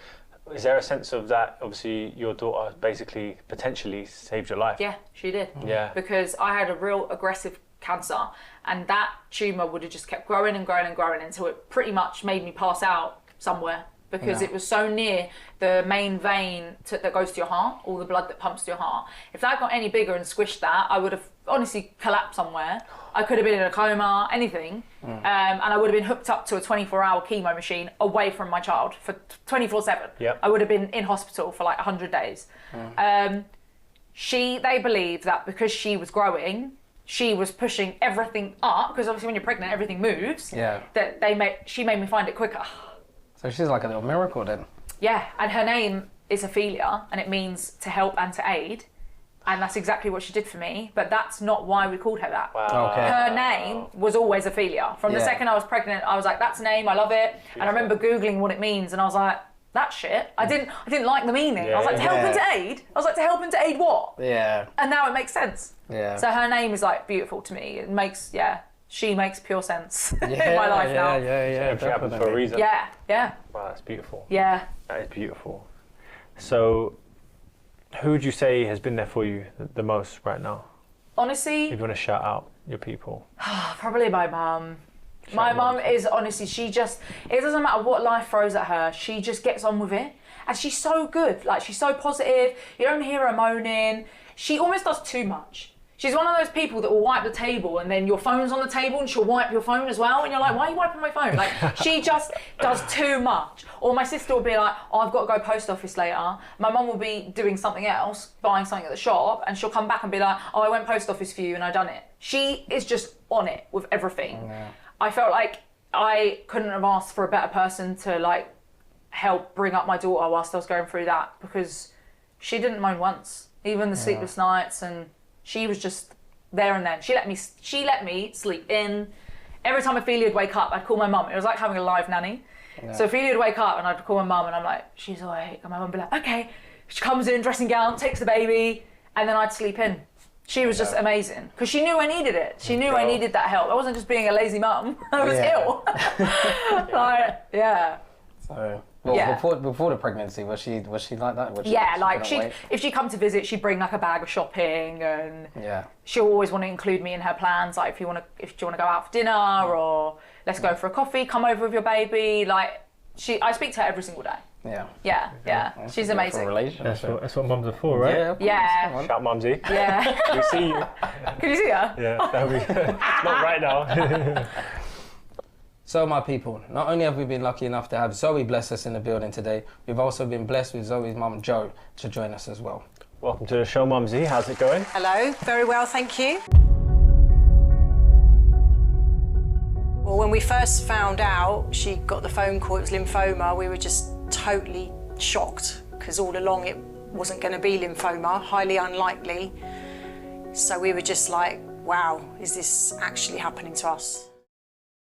is there a sense of that? Obviously your daughter basically potentially saved your life. Yeah, she did. Yeah. Because I had a real aggressive cancer, and that tumour would have just kept growing and growing and growing until it pretty much made me pass out somewhere, because it was so near the main vein that goes to your heart, all the blood that pumps to your heart. If that got any bigger and squished that, I would have honestly collapsed somewhere. I could have been in a coma, anything, and I would have been hooked up to a 24-hour chemo machine away from my child for 24/7. Yep. I would have been in hospital for like 100 days. They believed that because she was growing, she was pushing everything up, because obviously when you're pregnant, everything moves. Yeah. She made me find it quicker. So she's like a little miracle then. Yeah, and her name is Ophelia, and it means to help and to aid. And that's exactly what she did for me, but that's not why we called her that. Wow. Okay. Her name was always Ophelia. From the second I was pregnant, I was like, that's a name, I love it. And I remember Googling what it means, and I was like, that shit. I didn't like the meaning. I was like, to help and to aid? I was like, to help and to aid what? Yeah. And now it makes sense. Yeah. So her name is like beautiful to me. It makes, she makes pure sense in Yeah, my life now. Yeah, Everything happens for a reason. Yeah. Wow, that's beautiful. Yeah. That is beautiful. So, who would you say has been there for you the most right now? Honestly, If you want to shout out your people. probably my mum. My Shout out. mum is honestly, it doesn't matter what life throws at her, she just gets on with it. And she's so good, like she's so positive, you don't hear her moaning. She almost does too much. She's one of those people that will wipe the table and then your phone's on the table and she'll wipe your phone as well. And you're like, why are you wiping my phone? Like, she just does too much. Or my sister will be like, oh, I've got to go post office later. My mum will be doing something else, buying something at the shop, and she'll come back and be like, oh, I went post office for you and I done it. She is just on it with everything. Yeah. I felt like I couldn't have asked for a better person to like help bring up my daughter whilst I was going through that, because she didn't moan once, even the sleepless nights, and she was just there and then. She let me sleep in. Every time Ophelia would wake up, I'd call my mum. It was like having a live nanny. Yeah. So Ophelia would wake up and I'd call my mum and I'm like, she's awake. And my mum would be like, okay. She comes in, dressing gown, takes the baby, and then I'd sleep in. She was just amazing because she knew I needed it. She knew I needed that help. I wasn't just being a lazy mum. I was ill. So, well, before the pregnancy, was she like that? If she come to visit, she'd bring like a bag of shopping, and she'll always want to include me in her plans. Like, if you want to go out for dinner, or let's go for a coffee, come over with your baby. Like, I speak to her every single day. Yeah. She's amazing. That's what mums are for, right? Yeah. Shout mumsy. Yeah. We see you. Can you see her? Yeah, that'll be not right now. So my people, not only have we been lucky enough to have Zoe bless us in the building today, we've also been blessed with Zoe's mum Jo to join us as well. Welcome to the show, Mumsy. How's it going? Hello, very well, thank you. Well, when we first found out she got the phone call, it was lymphoma, we were just totally shocked, because all along it wasn't going to be lymphoma, highly unlikely. So we were just like, wow, is this actually happening to us?